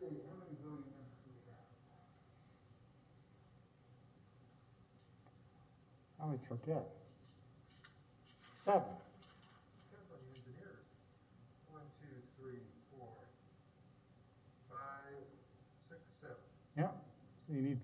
see, how many billion members do we have? I always forget. 7. Depends on the engineers. 1, 2, 3, 4, 5, 6, 7. Yeah. So you need.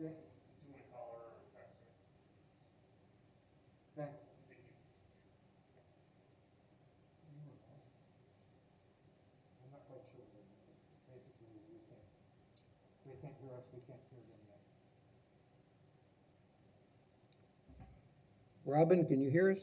Okay, Do you want to call her or text her? thanks. Thank you. I'm not quite sure, but basically they can't hear us, we can't hear them yet. Robin, can you hear us?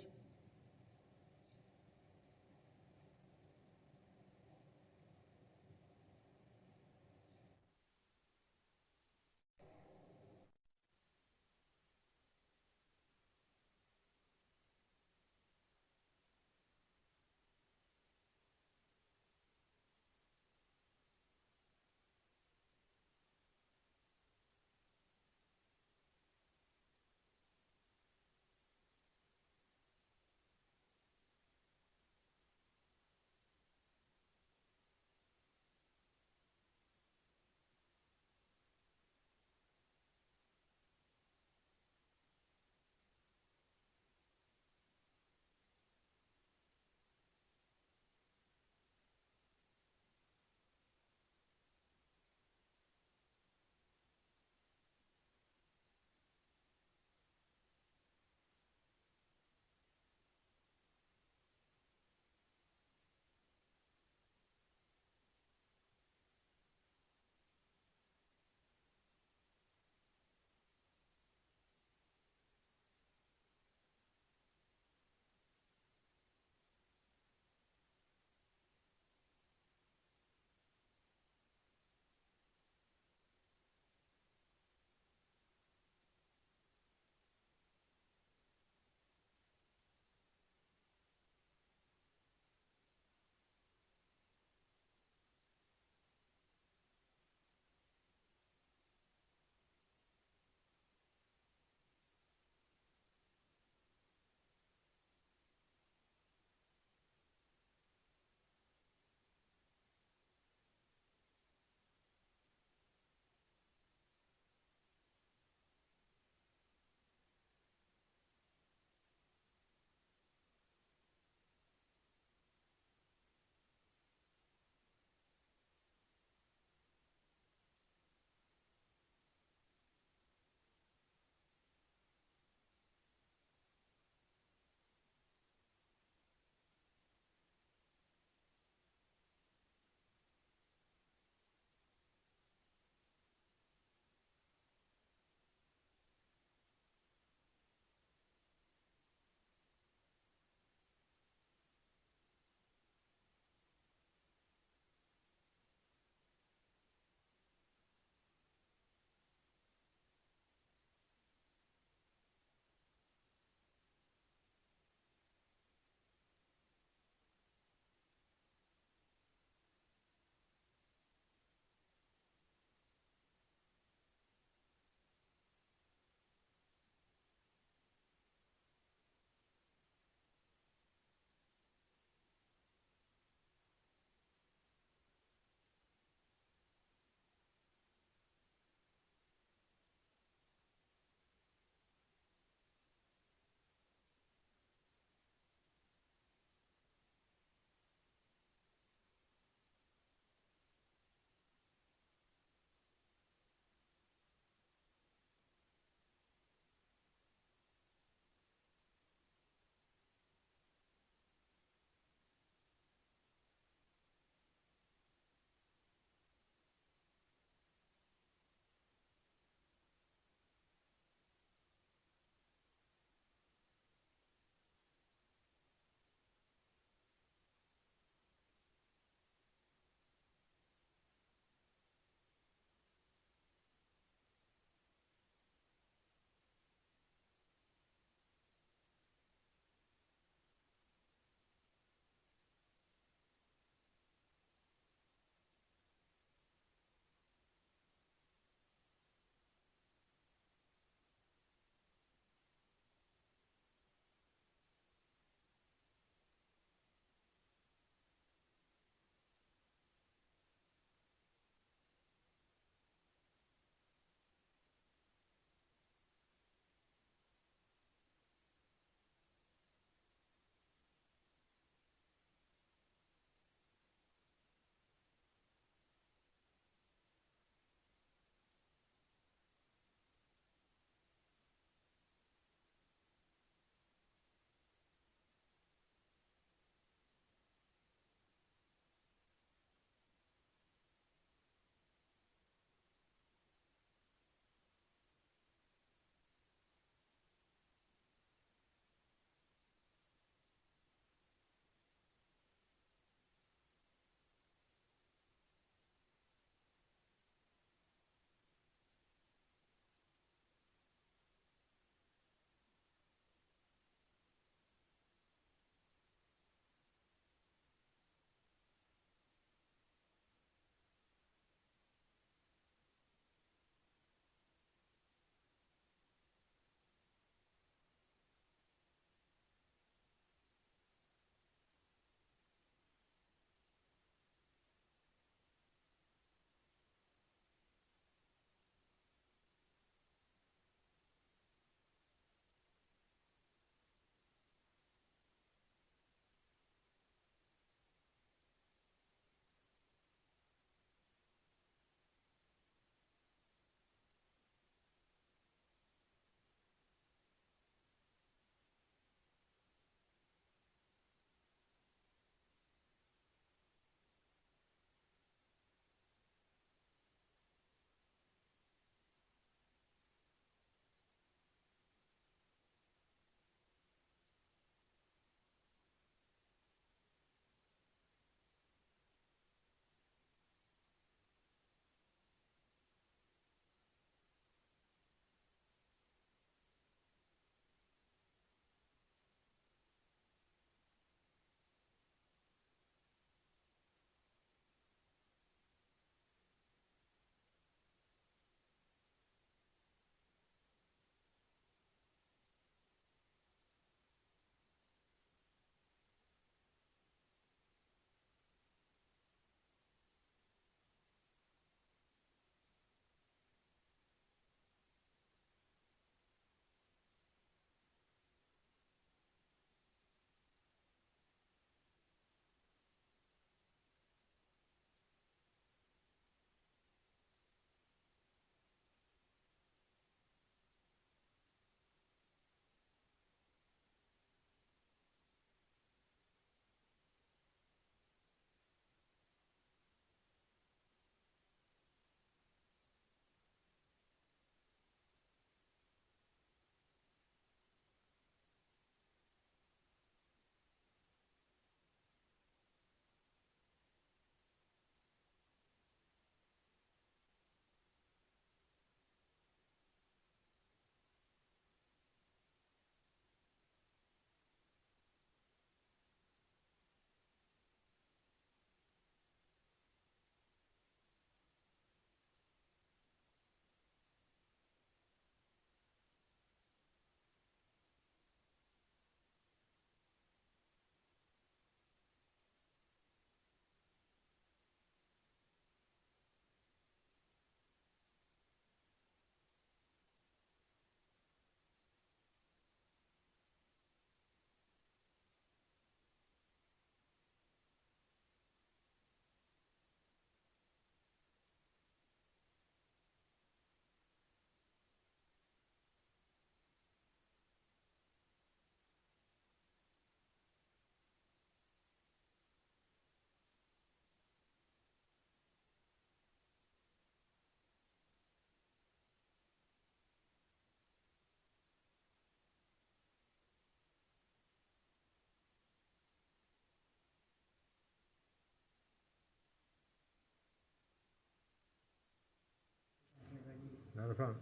phone.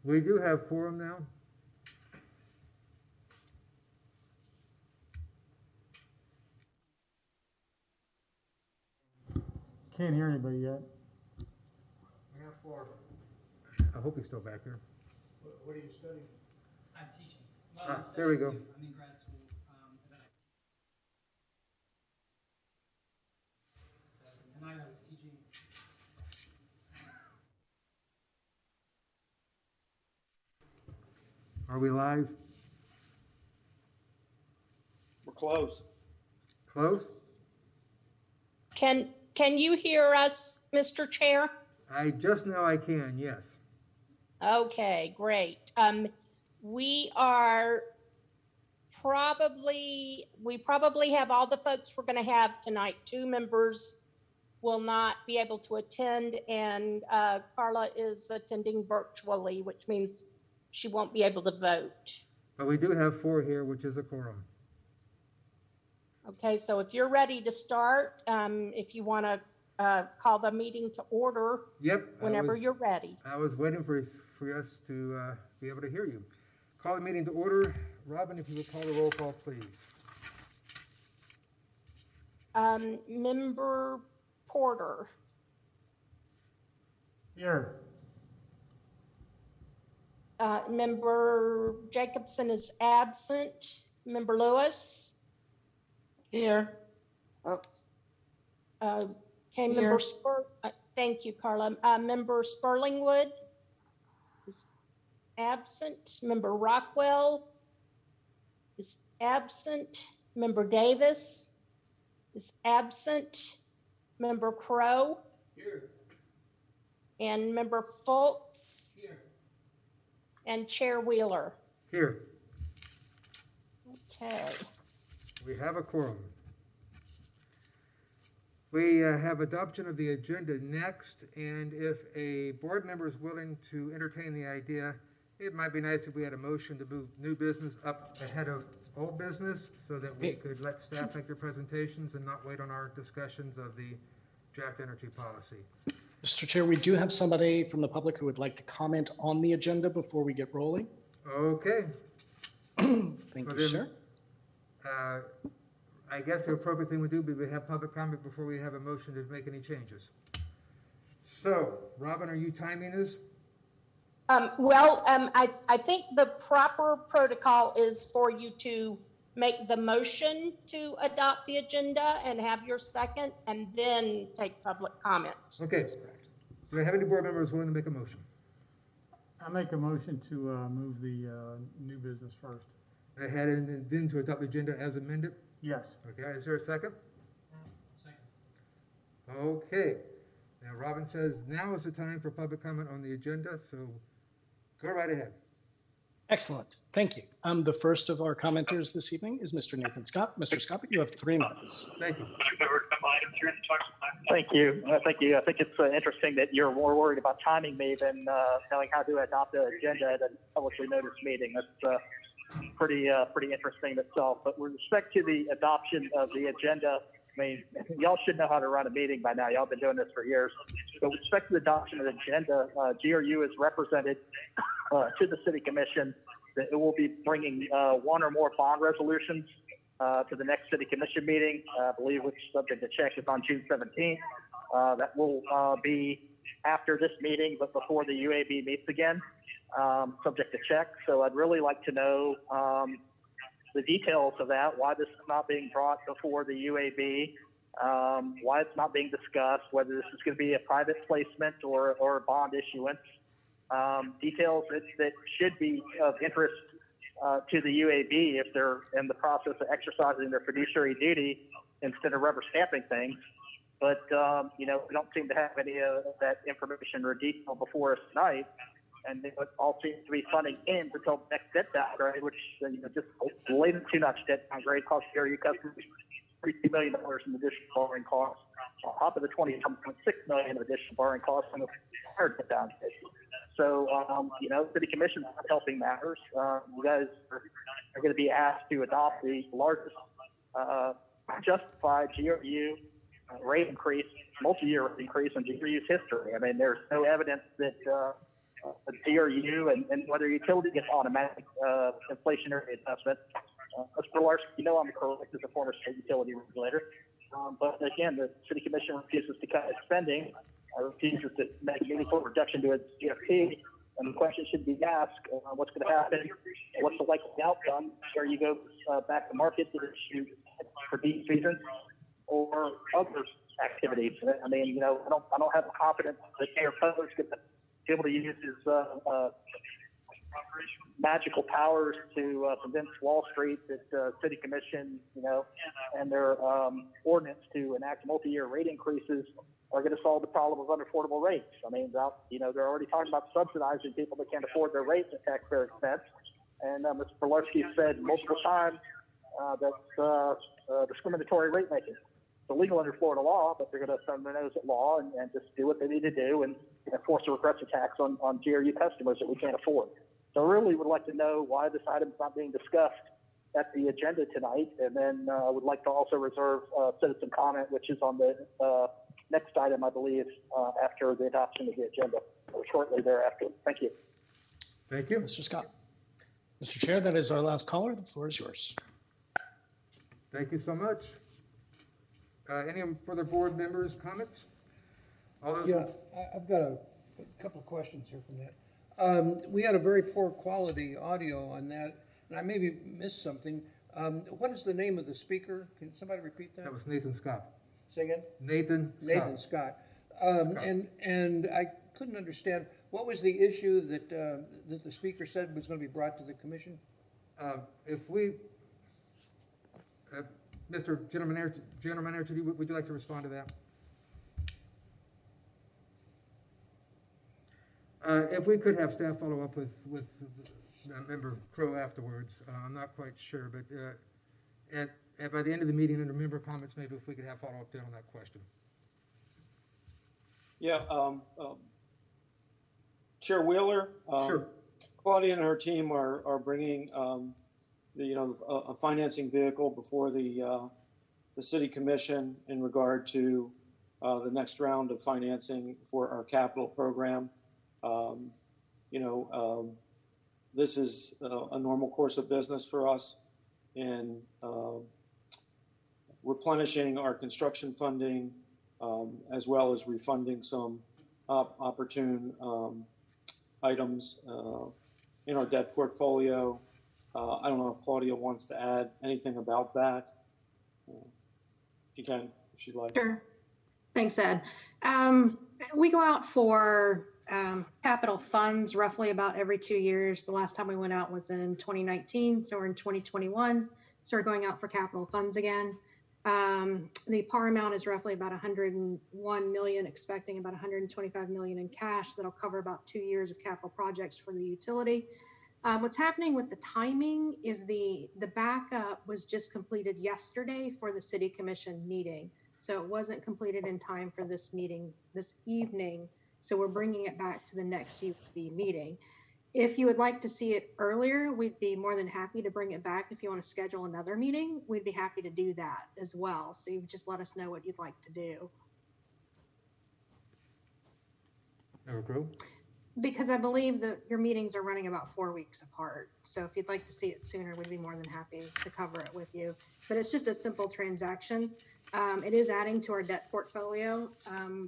We do have quorum now. Can't hear anybody yet. We have four. I hope he's still back there. What are you studying? I'm teaching. Well, I'm There we go. studying too. I'm in grad school. And then so tonight I was teaching. Are we live? We're close. Close? Can you hear us, Mr. Chair? I just know I can, yes. Okay, great. We probably have all the folks we're going to have tonight. 2 members will not be able to attend, and Carla is attending virtually, which means she won't be able to vote. But we do have 4 here, which is a quorum. Okay, so if you're ready to start, if you want to call the meeting to order. Yep. Whenever you're ready. I was waiting for us to be able to hear you. Call the meeting to order. Robin, if you would call the roll call, please. Member Porter. Here. Member Jacobson is absent. Member Lewis. Here. Oh, Okay, Here. Member thank you, Carla. Member Sperlingwood is absent. Member Rockwell is absent. Member Davis is absent. Member Crow. Here. And Member Fultz. Here. And Chair Wheeler. Here. Okay. We have a quorum. We have adoption of the agenda next, and if a board member is willing to entertain the idea, it might be nice if we had a motion to move new business up ahead of old business so that we could let staff make their presentations and not wait on our discussions of the draft energy policy. Mr. Chair, we do have somebody from the public who would like to comment on the agenda before we get rolling. Okay. Thank you, sir. I guess the appropriate thing would do would be have public comment before we have a motion to make any changes. So, Robin, are you timing this? I think the proper protocol is for you to make the motion to adopt the agenda and have your second, and then take public comment. Okay. Do I have any board members willing to make a motion? I make a motion to move the new business first. Ahead and then to adopt the agenda as amended? Yes. Okay, is there a second? Second. Okay. Now, Robin says now is the time for public comment on the agenda, so go right ahead. Excellent. Thank you. The first of our commenters this evening is Mr. Nathan Scott. Mr. Scott, you have 3 minutes. Thank you. Thank you. Thank you. I think it's interesting that you're more worried about timing me than knowing how to adopt an agenda at a publicly noticed meeting. That's pretty interesting in itself. But with respect to the adoption of the agenda, I mean, y'all should know how to run a meeting by now. Y'all been doing this for years. But with respect to the adoption of the agenda, GRU is represented to the City Commission that it will be bringing 1 or more bond resolutions to the next City Commission meeting, I believe, which subject to check is on June 17th. That will be after this meeting, but before the UAB meets again, subject to check. So I'd really like to know the details of that, why this is not being brought before the UAB, why it's not being discussed, whether this is going to be a private placement or a bond issuance. Details that should be of interest to the UAB if they're in the process of exercising their fiduciary duty instead of rubber stamping things. But, we don't seem to have any of that information or detail before us tonight. And it all seems to be funding games until the next debt downgrade, which, just the latest 2-notch debt downgrade cost GRU customers $32 million in additional borrowing costs, on top of the $27.6 million of additional borrowing costs on the prior debt downgrade. So, City Commission is not helping matters. You guys are going to be asked to adopt the largest justified GRU rate increase, multi-year rate increase in GRU's history. I mean, there's no evidence that DRU and whether utility gets automatic inflationary adjustment. Mr. Larson, you know I'm correct as a former state utility regulator. But again, the city commission refuses to cut its spending, refuses to make meaningful reduction to its GFP. And the question should be asked, what's going to happen? What's the likely outcome? Sure, you go back to market to issue for deep seasons or other activities. I mean, you know, I don't have the confidence that Mayor Poe is going to be able to use his magical powers to convince Wall Street that City Commission, you know, and their ordinance to enact multi-year rate increases are going to solve the problem of unaffordable rates. I mean, you know, they're already talking about subsidizing people that can't afford their rates at taxpayer expense. And Mr. Pilarski said multiple times that's discriminatory rate making. It's illegal under Florida law, but they're going to thumb their nose at law and just do what they need to do and force a regressive tax on GRU customers that we can't afford. So I really would like to know why this item is not being discussed at the agenda tonight. And then I would like to also reserve citizen comment, which is on the next item, I believe, after the adoption of the agenda, or shortly thereafter. Thank you. Thank you. Mr. Scott. Mr. Chair, that is our last caller. The floor is yours. Thank you so much. Any further board members' comments? All those Yeah, I've got a couple of questions here from that. We had a very poor quality audio on that, and I maybe missed something. What is the name of the speaker? Can somebody repeat that? That was Nathan Scott. Say again? Nathan Scott. Nathan Scott. And I couldn't understand, what was the issue that the speaker said was going to be brought to the commission? If we, Mr. General Manager, would you like to respond to that? If we could have staff follow up with Member Crow afterwards, I'm not quite sure, but by the end of the meeting, under member comments, maybe if we could have follow up there on that question. Yeah, Chair Wheeler. Sure. Claudia and her team are bringing a financing vehicle before the city commission in regard to the next round of financing for our capital program. This is a normal course of business for us in replenishing our construction funding, as well as refunding some opportune items in our debt portfolio. I don't know if Claudia wants to add anything about that. She can, if she'd like. Sure. Thanks, Ed. We go out for capital funds roughly about every 2 years. The last time we went out was in 2019, so we're in 2021. So we're going out for capital funds again. The par amount is roughly about 101 million, expecting about 125 million in cash. That'll cover about 2 years of capital projects for the utility. What's happening with the timing is the backup was just completed yesterday for the city commission meeting. So it wasn't completed in time for this meeting this evening. So we're bringing it back to the next UB meeting. If you would like to see it earlier, we'd be more than happy to bring it back. If you want to schedule another meeting, we'd be happy to do that as well. So you just let us know what you'd like to do. Member Crow? Because I believe that your meetings are running about 4 weeks apart. So if you'd like to see it sooner, we'd be more than happy to cover it with you. But it's just a simple transaction. It is adding to our debt portfolio,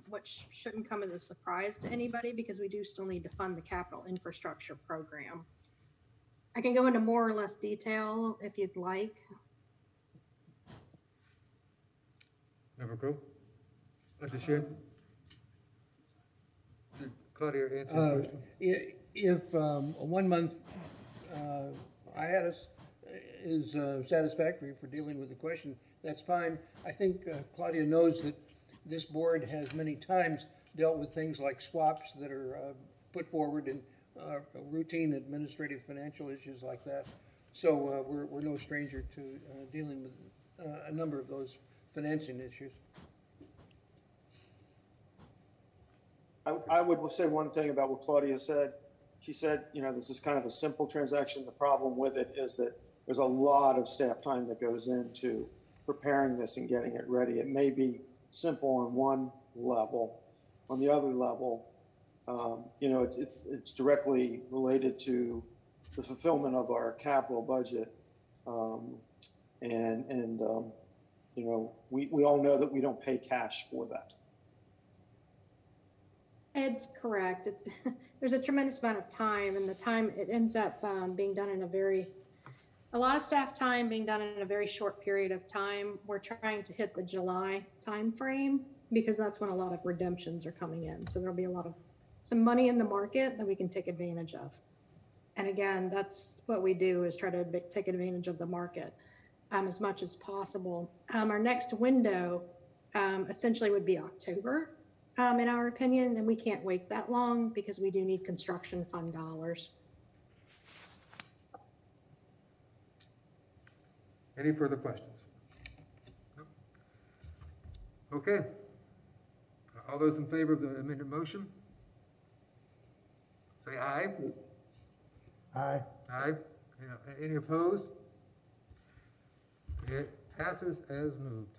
which shouldn't come as a surprise to anybody because we do still need to fund the capital infrastructure program. I can go into more or less detail if you'd like. Member Crow? Dr. Sheehan? Did Claudia answer your question? If a 1 month hiatus is satisfactory for dealing with the question, that's fine. I think Claudia knows that this board has many times dealt with things like swaps that are put forward and routine administrative financial issues like that. So we're no stranger to dealing with a number of those financing issues. I would say one thing about what Claudia said. She said, this is kind of a simple transaction. The problem with it is that there's a lot of staff time that goes into preparing this and getting it ready. It may be simple on one level. On the other level, It's directly related to the fulfillment of our capital budget. We all know that we don't pay cash for that. Ed's correct. There's a tremendous amount of time, and the time it ends up being done in a lot of staff time being done in a very short period of time. We're trying to hit the July time frame because that's when a lot of redemptions are coming in. So there'll be some money in the market that we can take advantage of. And again, that's what we do, is try to take advantage of the market as much as possible. Our next window essentially would be October, in our opinion, and we can't wait that long because we do need construction fund dollars. Any further questions? Nope. Okay. All those in favor of the amended motion? Say aye. Aye. Aye. Any opposed? It passes as moved.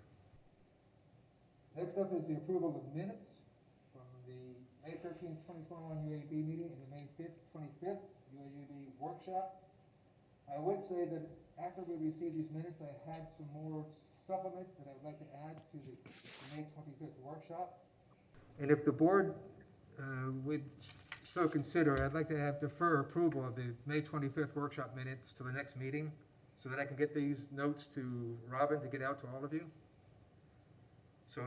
Next up is the approval of minutes from the May 13th, 2021 UAB meeting and the May 5th, 25th UAB workshop. I would say that after we received these minutes, I had some more supplements that I would like to add to the May 25th workshop. And if the board would so consider, I'd like to defer approval of the May 25th workshop minutes to the next meeting so that I can get these notes to Robin to get out to all of you. So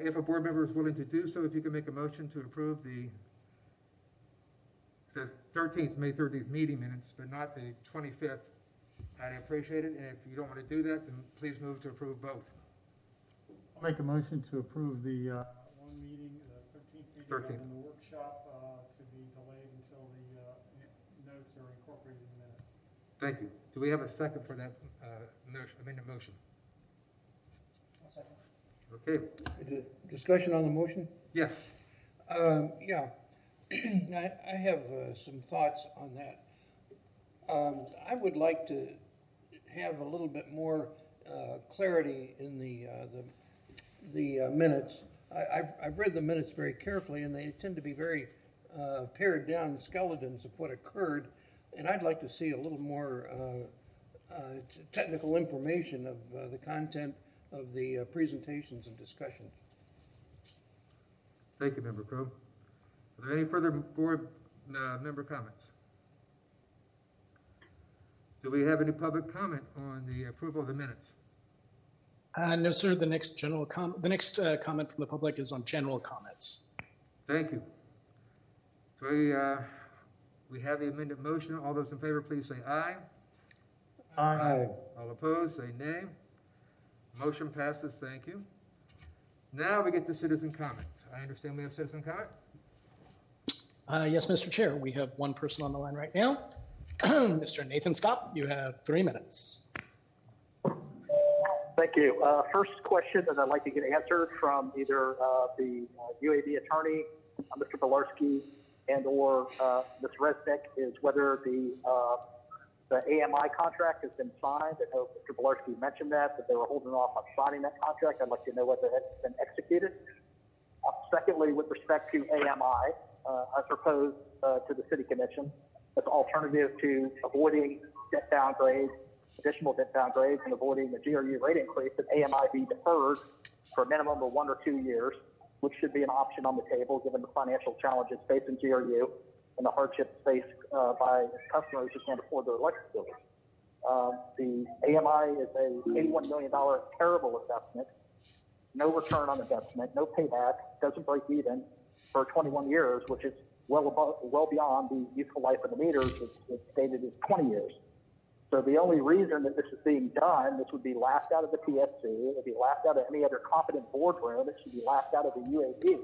if a board member is willing to do so, if you can make a motion to approve the 13th, May 13th meeting minutes, but not the 25th, I'd appreciate it. And if you don't want to do that, then please move to approve both. I'll make a motion to approve the one meeting, the 13th meeting, 13th. and the workshop to be delayed until the notes are incorporated in the minutes. Thank you. Do we have a second for that amended motion? One second. Okay. Discussion on the motion? Yes. Yeah, I have some thoughts on that. I would like to have a little bit more clarity in the minutes. I've read the minutes very carefully, and they tend to be very pared down skeletons of what occurred, and I'd like to see a little more technical information of the content of the presentations and discussions. Thank you, Member Crowe. Are there any further board member comments? Do we have any public comment on the approval of the minutes? No, sir. The next comment from the public is on general comments. Thank you. So we have the amended motion. All those in favor, please say aye. Aye. All opposed, say nay. Motion passes. Thank you. Now we get to citizen comment. I understand we have citizen comment. Yes, Mr. Chair. We have one person on the line right now. Mr. Nathan Scott, you have 3 minutes. Thank you. First question that I'd like to get answered from either the UAB attorney, Mr. Pilarski, and or Ms. Resnick, is whether the AMI contract has been signed. I know Mr. Pilarski mentioned that they were holding off on signing that contract. I'd like to know whether it's been executed. Secondly, with respect to AMI, I proposed to the City Commission as an alternative to avoiding debt downgrades, additional debt downgrades, and avoiding the GRU rate increase, that AMI be deferred for a minimum of 1 or 2 years, which should be an option on the table given the financial challenges facing GRU and the hardships faced by customers who can't afford their electric bills. The AMI is a $81 million terrible investment, no return on investment, no payback, doesn't break even for 21 years, which is well beyond the useful life of the meters. It's stated as 20 years. So the only reason that this is being done, this would be laughed out of the PSC, it would be laughed out of any other competent boardroom, it should be laughed out of the UAB.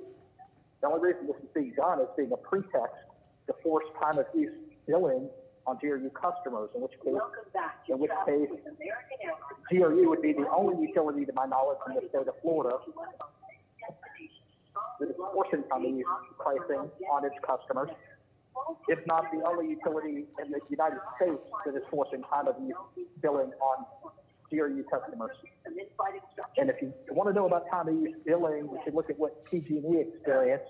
The only reason this is being done is being a pretext to force time of use billing on GRU customers, in which case GRU would be the only utility, to my knowledge, in the state of Florida that is forcing time of use pricing on its customers, if not the only utility in the United States that is forcing time of use billing on GRU customers. And if you want to know about time-of-use billing, you should look at what PG&E experienced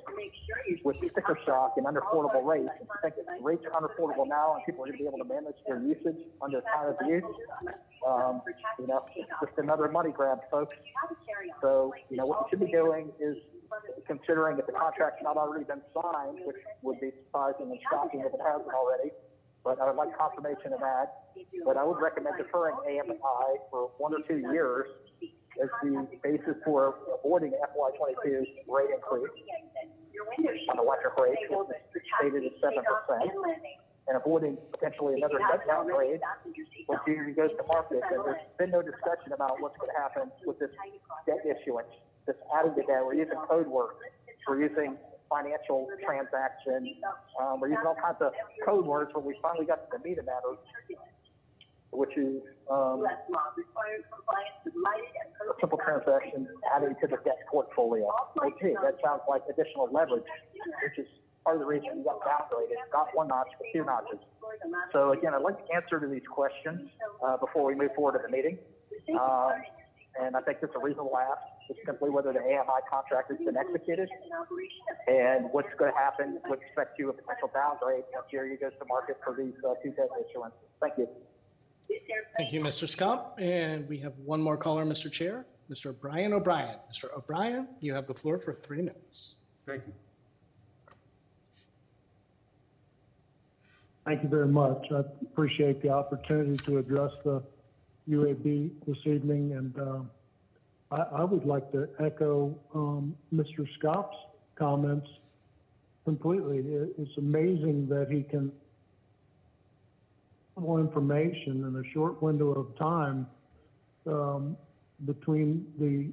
with sticker shock and unaffordable rates. If you think that rates are unaffordable now and people are going to be able to manage their usage under time-of-use, it's just another money grab, folks. So, what we should be doing is considering if the contract's not already been signed, which would be surprising and shocking if it hasn't already, but I would like confirmation of that. But I would recommend deferring AMI for 1 or 2 years as the basis for avoiding FY22 rate increase on electric rates, which is stated at 7%, and avoiding potentially another debt downgrade when GNV goes to market. And there's been no discussion about what's going to happen with this debt issuance. This adding to that, we're using code words, we're using financial transaction, we're using all kinds of code words when we finally got to the meat of matter, which is a simple transaction adding to the debt portfolio. Okay, that sounds like additional leverage, which is part of the reason we got downgraded, not 1 notch, but 2 notches. So again, I'd like to answer to these questions before we move forward to the meeting. And I think it's a reasonable ask. It's simply whether the AMI contract has been executed and what's going to happen with respect to a potential downgrade once GNV goes to market for these 2 debt issuance. Thank you. Thank you, Mr. Scott. And we have one more caller, Mr. Chair, Mr. Brian O'Brien. Mr. O'Brien, you have the floor for 3 minutes. Thank you. Thank you very much. I appreciate the opportunity to address the UAB this evening, and I would like to echo Mr. Scott's comments completely. It's amazing that he can more information in a short window of time between the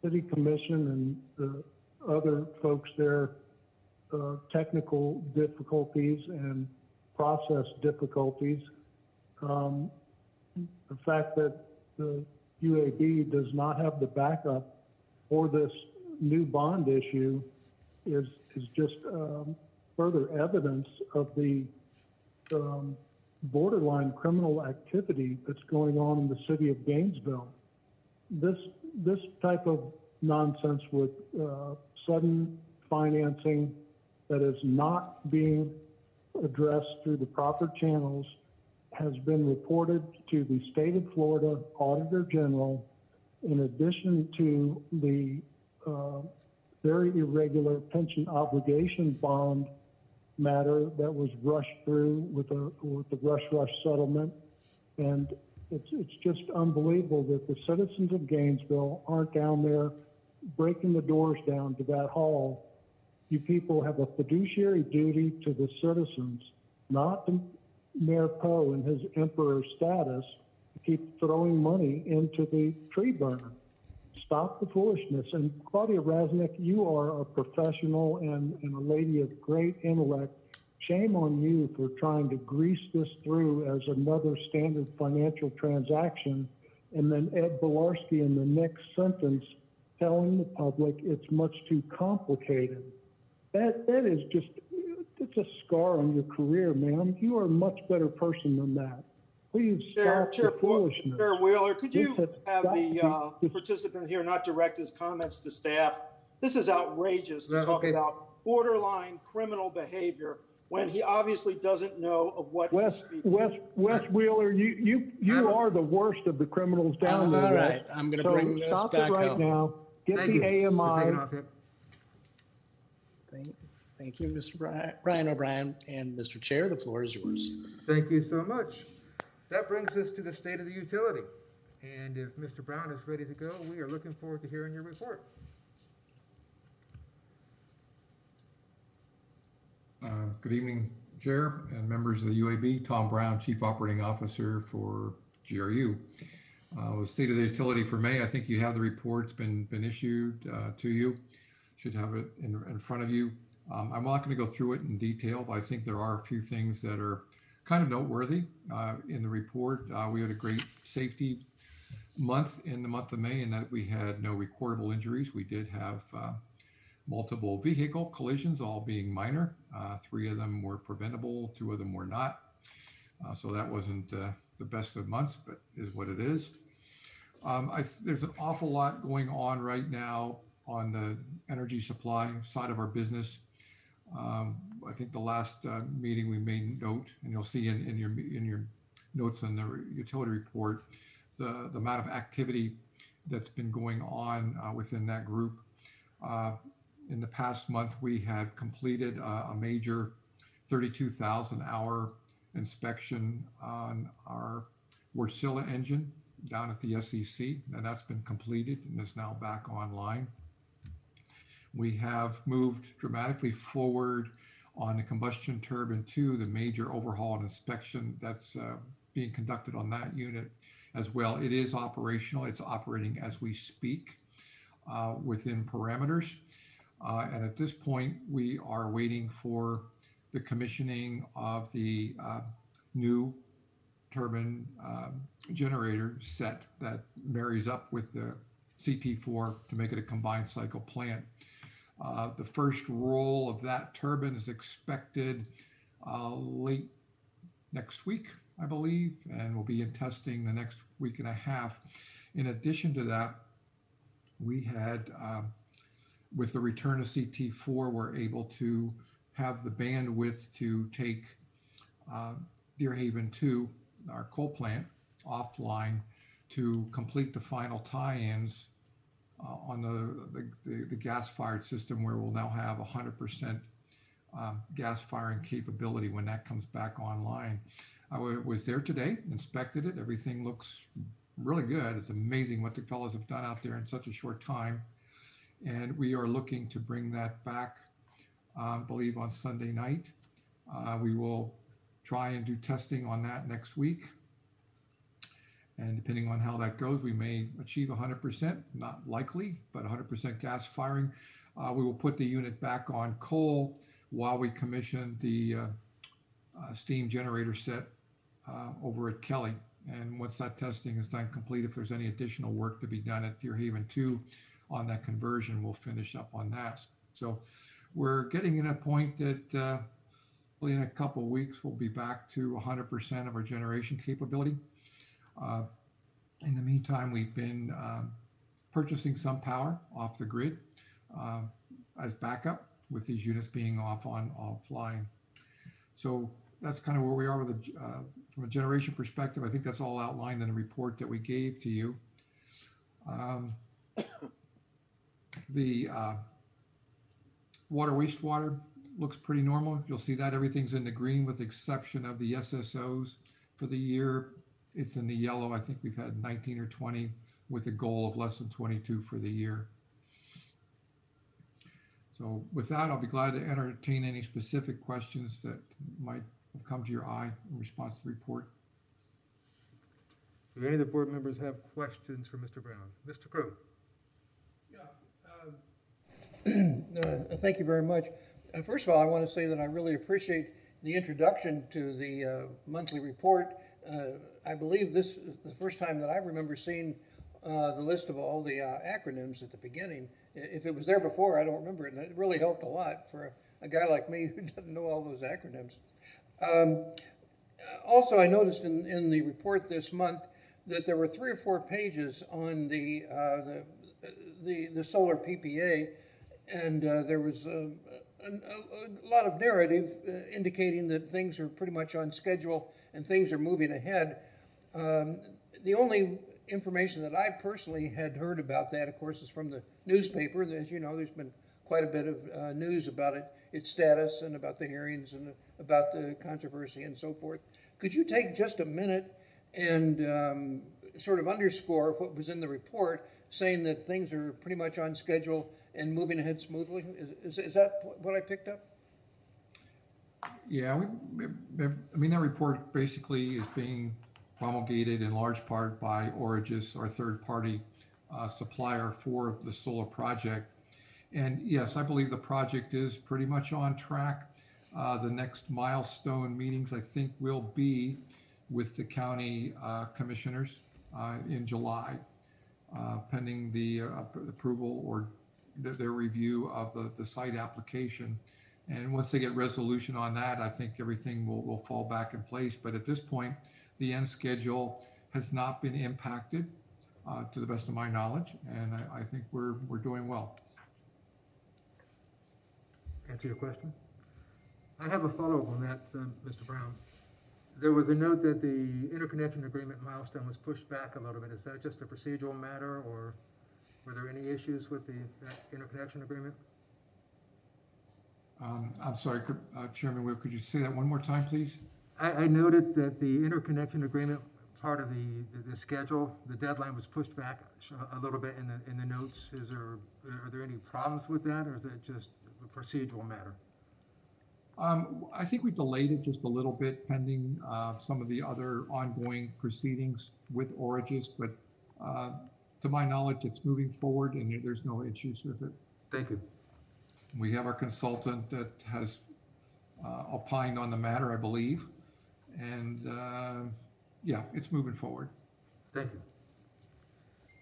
city commission and the other folks there, technical difficulties and process difficulties. The fact that the UAB does not have the backup for this new bond issue is just further evidence of the borderline criminal activity that's going on in the city of Gainesville. This type of nonsense with sudden financing that is not being addressed through the proper channels has been reported to the state of Florida Auditor General, in addition to the very irregular pension obligation bond matter that was rushed through with the rush settlement. And it's just unbelievable that the citizens of Gainesville aren't down there breaking the doors down to that hall. You people have a fiduciary duty to the citizens, not to Mayor Poe and his emperor status, to keep throwing money into the tree burner. Stop the foolishness. And Claudia Raznick, you are a professional and a lady of great intellect. Shame on you for trying to grease this through as another standard financial transaction, and then Ed Belarski in the next sentence telling the public it's much too complicated. That is just, it's a scar on your career, ma'am. You are a much better person than that. Please stop the foolishness. Chair Wheeler, could you have the participant here not direct his comments to staff? This is outrageous to talk about borderline criminal behavior when he obviously doesn't know of what he's speaking. Wes Wheeler, you are the worst of the criminals down there. All right, I'm going to bring this stop back it right up. now. Get the AMI. Thank you, Mr. Brian O'Brien, and Mr. Chair, the floor is yours. Thank you so much. That brings us to the state of the utility. And if Mr. Brown is ready to go, we are looking forward to hearing your report. Good evening, Chair and members of the UAB. Tom Brown, Chief Operating Officer for GRU. The state of the utility for May, I think you have the report. It's been issued to you. Should have it in front of you. I'm not going to go through it in detail, but I think there are a few things that are kind of noteworthy in the report. We had a great safety month in the month of May in that we had no recordable injuries. We did have multiple vehicle collisions, all being minor. 3 of them were preventable, 2 of them were not. So that wasn't the best of months, but is what it is. There's an awful lot going on right now on the energy supply side of our business. I think the last meeting we made note, and you'll see in your notes on the utility report, the amount of activity that's been going on within that group. In the past month, we had completed a major 32,000 hour inspection on our Wärtsilä engine down at the SEC, and that's been completed and is now back online. We have moved dramatically forward on the combustion turbine 2, the major overhaul and inspection that's being conducted on that unit as well. It is operational. It's operating as we speak within parameters. And at this point, we are waiting for the commissioning of the new turbine generator set that marries up with the CT4 to make it a combined cycle plant. The first roll of that turbine is expected late next week, I believe, and we'll be in testing the next week and a half. In addition to that, we had, with the return of CT4, we're able to have the bandwidth to take Deerhaven 2, our coal plant, offline to complete the final tie-ins on the gas-fired system, where we'll now have 100% gas firing capability when that comes back online. I was there today, inspected it. Everything looks really good. It's amazing what the fellows have done out there in such a short time. And we are looking to bring that back, I believe, on Sunday night. We will try and do testing on that next week. And depending on how that goes, we may achieve 100%, not likely, but 100% gas firing. We will put the unit back on coal while we commission the steam generator set over at Kelly. And once that testing is done complete, if there's any additional work to be done at Deerhaven 2 on that conversion, we'll finish up on that. So we're getting in a point that in a couple of weeks, we'll be back to 100% of our generation capability. In the meantime, we've been purchasing some power off the grid as backup, with these units being offline. So that's kind of where we are with from a generation perspective. I think that's all outlined in the report that we gave to you. The water wastewater looks pretty normal. You'll see that everything's in the green with the exception of the SSOs. For the year, it's in the yellow. I think we've had 19 or 20 with a goal of less than 22 for the year. So with that, I'll be glad to entertain any specific questions that might have come to your eye in response to the report. Do any of the board members have questions for Mr. Brown? Mr. Crowe. Thank you very much. First of all, I want to say that I really appreciate the introduction to the monthly report. I believe this is the first time that I remember seeing the list of all the acronyms at the beginning. If it was there before, I don't remember it, and it really helped a lot for a guy like me who doesn't know all those acronyms. Also, I noticed in the report this month that there were 3 or 4 pages on the solar PPA, and there was a lot of narrative indicating that things are pretty much on schedule and things are moving ahead. The only information that I personally had heard about that, of course, is from the newspaper. And as you know, there's been quite a bit of news about its status and about the hearings and about the controversy and so forth. Could you take just a minute and sort of underscore what was in the report, saying that things are pretty much on schedule and moving ahead smoothly? Is that what I picked up? Yeah, I mean, that report basically is being promulgated in large part by Origis, our third-party supplier for the solar project. And yes, I believe the project is pretty much on track. The next milestone meetings, I think, will be with the county commissioners in July, pending the approval or their review of the site application. And once they get resolution on that, I think everything will fall back in place. But at this point, the end schedule has not been impacted. to the best of my knowledge, and I think we're doing well. Answer your question? I have a follow-up on that, Mr. Brown. There was a note that the interconnection agreement milestone was pushed back a little bit. Is that just a procedural matter, or were there any issues with that interconnection agreement? I'm sorry, Chairman, could you say that one more time, please? I noted that the interconnection agreement, part of the schedule, the deadline was pushed back a little bit in the notes. Are there any problems with that, or is it just a procedural matter? I think we delayed it just a little bit pending some of the other ongoing proceedings with Origis, but to my knowledge, it's moving forward and there's no issues with it. Thank you. We have our consultant that has opined on the matter, I believe, and yeah, it's moving forward. Thank you.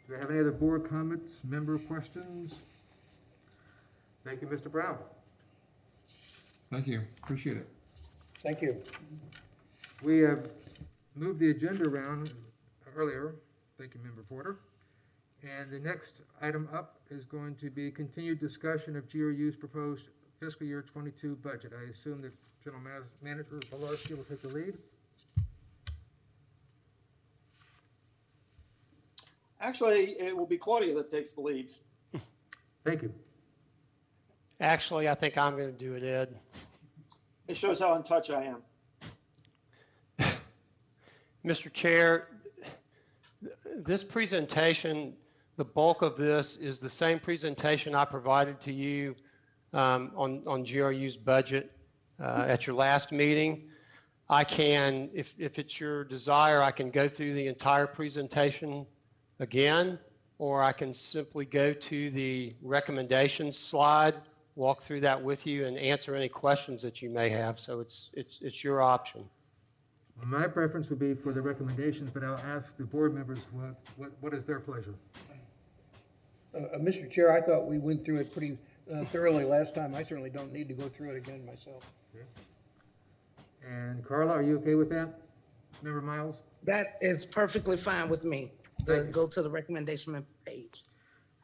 Do I have any other board comments, member questions? Thank you, Mr. Brown. Thank you. Appreciate it. Thank you. We have moved the agenda around earlier. Thank you, Member Porter. And the next item up is going to be continued discussion of GRU's proposed fiscal year 22 budget. I assume that General Manager Pilarski will take the lead. Actually, it will be Claudia that takes the lead. Thank you. Actually, I think I'm going to do it, Ed. It shows how in touch I am. Mr. Chair, this presentation, the bulk of this is the same presentation I provided to you on GRU's budget at your last meeting. I can, if it's your desire, I can go through the entire presentation again, or I can simply go to the recommendations slide, walk through that with you, and answer any questions that you may have. So it's your option. My preference would be for the recommendations, but I'll ask the board members what is their pleasure. Mr. Chair, I thought we went through it pretty thoroughly last time. I certainly don't need to go through it again myself. Okay. And Carla, are you okay with that? Member Miles? That is perfectly fine with me. To go to the recommendation page.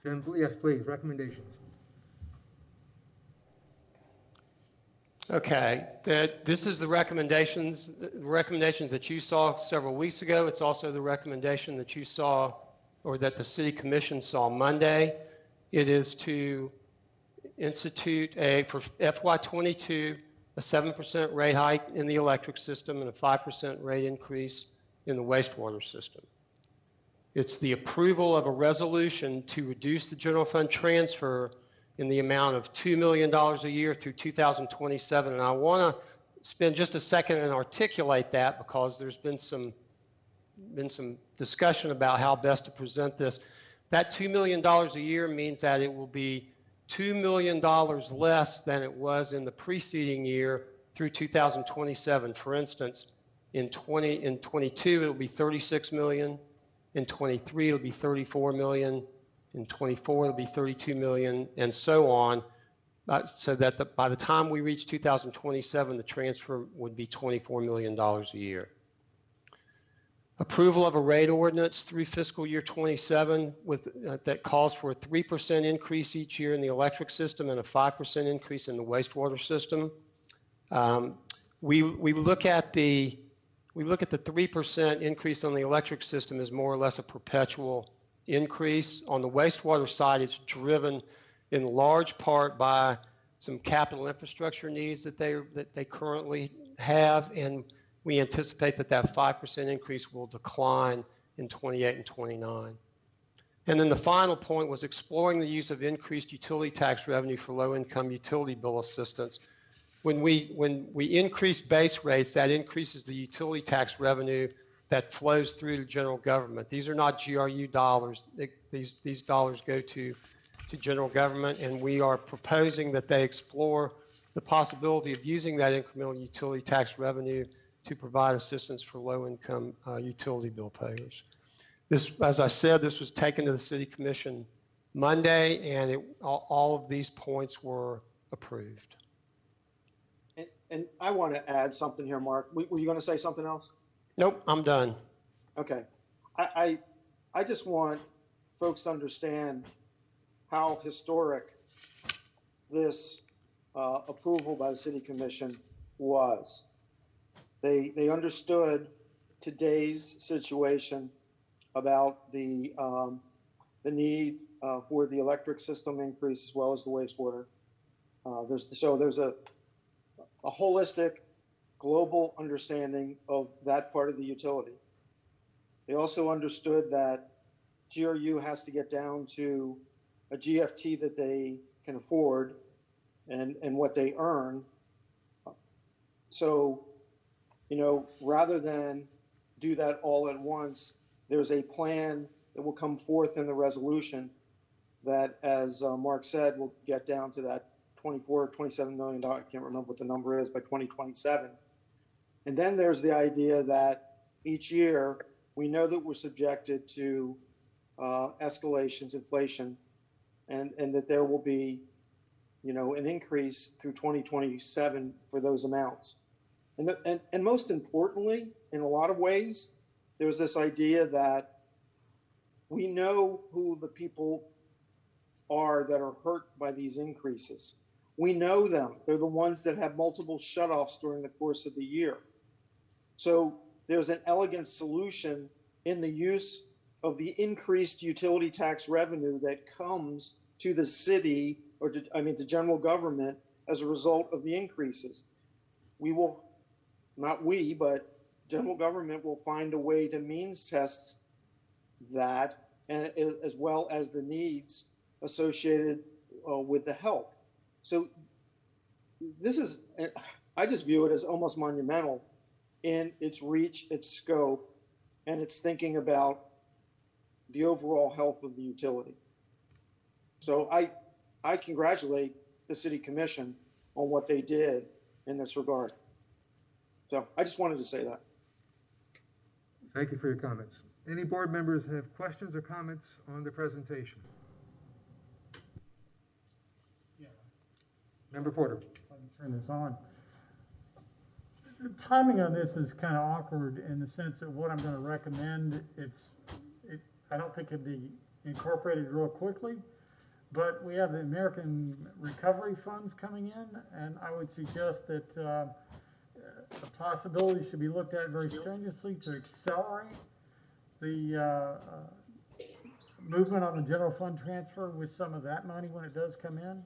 Then, yes, please, recommendations. Okay, this is the recommendations that you saw several weeks ago. It's also the recommendation that you saw, or that the City Commission saw Monday. It is to institute for FY22, a 7% rate hike in the electric system and a 5% rate increase in the wastewater system. It's the approval of a resolution to reduce the general fund transfer in the amount of $2 million a year through 2027. And I want to spend just a second and articulate that, because there's been some discussion about how best to present this. That $2 million a year means that it will be $2 million less than it was in the preceding year through 2027. For instance, in 22, it'll be $36 million. In 23, it'll be $34 million. In 24, it'll be $32 million, and so on, so that by the time we reach 2027, the transfer would be $24 million a year. Approval of a rate ordinance through fiscal year 27 that calls for a 3% increase each year in the electric system and a 5% increase in the wastewater system. We look at the 3% increase on the electric system as more or less a perpetual increase. On the wastewater side, it's driven in large part by some capital infrastructure needs that they currently have, and we anticipate that 5% increase will decline in 28 and 29. And then the final point was exploring the use of increased utility tax revenue for low-income utility bill assistance. When we increase base rates, that increases the utility tax revenue that flows through to general government. These are not GRU dollars. These dollars go to general government, and we are proposing that they explore the possibility of using that incremental utility tax revenue to provide assistance for low-income utility bill payers. This, as I said, this was taken to the City Commission Monday, and all of these points were approved. And I want to add something here, Mark. Were you going to say something else? Nope, I'm done. Okay. I just want folks to understand how historic this approval by the City Commission was. They understood today's situation about the need for the electric system increase as well as the wastewater. There's a holistic global understanding of that part of the utility. They also understood that GRU has to get down to a GFT that they can afford and what they earn. So, you know, rather than do that all at once, there's a plan that will come forth in the resolution that, as Mark said, will get down to that $24 or $27 million. I can't remember what the number is by 2027. And then there's the idea that each year we know that we're subjected to escalations, inflation, and that there will be, you know, an increase through 2027 for those amounts. And most importantly, in a lot of ways, there's this idea that we know who the people are that are hurt by these increases. We know them. They're the ones that have multiple shutoffs during the course of the year. So there's an elegant solution in the use of the increased utility tax revenue that comes to the city, or to general government as a result of the increases. We will, not we, but general government will find a way to means test that, and as well as the needs associated with the help. So this is, I just view it as almost monumental in its reach, its scope, and its thinking about the overall health of the utility. So I congratulate the City Commission on what they did in this regard. So I just wanted to say that. Thank you for your comments. Any board members have questions or comments on the presentation? Yeah. Member Porter. Let me turn this on. The timing on this is kind of awkward in the sense that what I'm going to recommend, I don't think it'd be incorporated real quickly, but we have the American Recovery Funds coming in, and I would suggest that a possibility should be looked at very strenuously to accelerate the movement on the general fund transfer with some of that money when it does come in.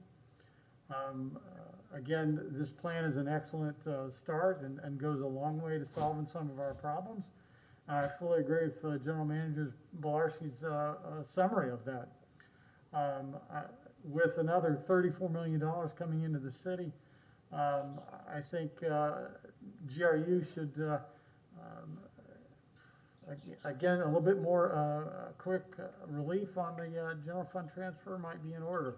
Again, this plan is an excellent start and goes a long way to solving some of our problems. I fully agree with General Manager Bolarski's summary of that. With another $34 million coming into the city, I think GRU should, again, a little bit more quick relief on the general fund transfer might be in order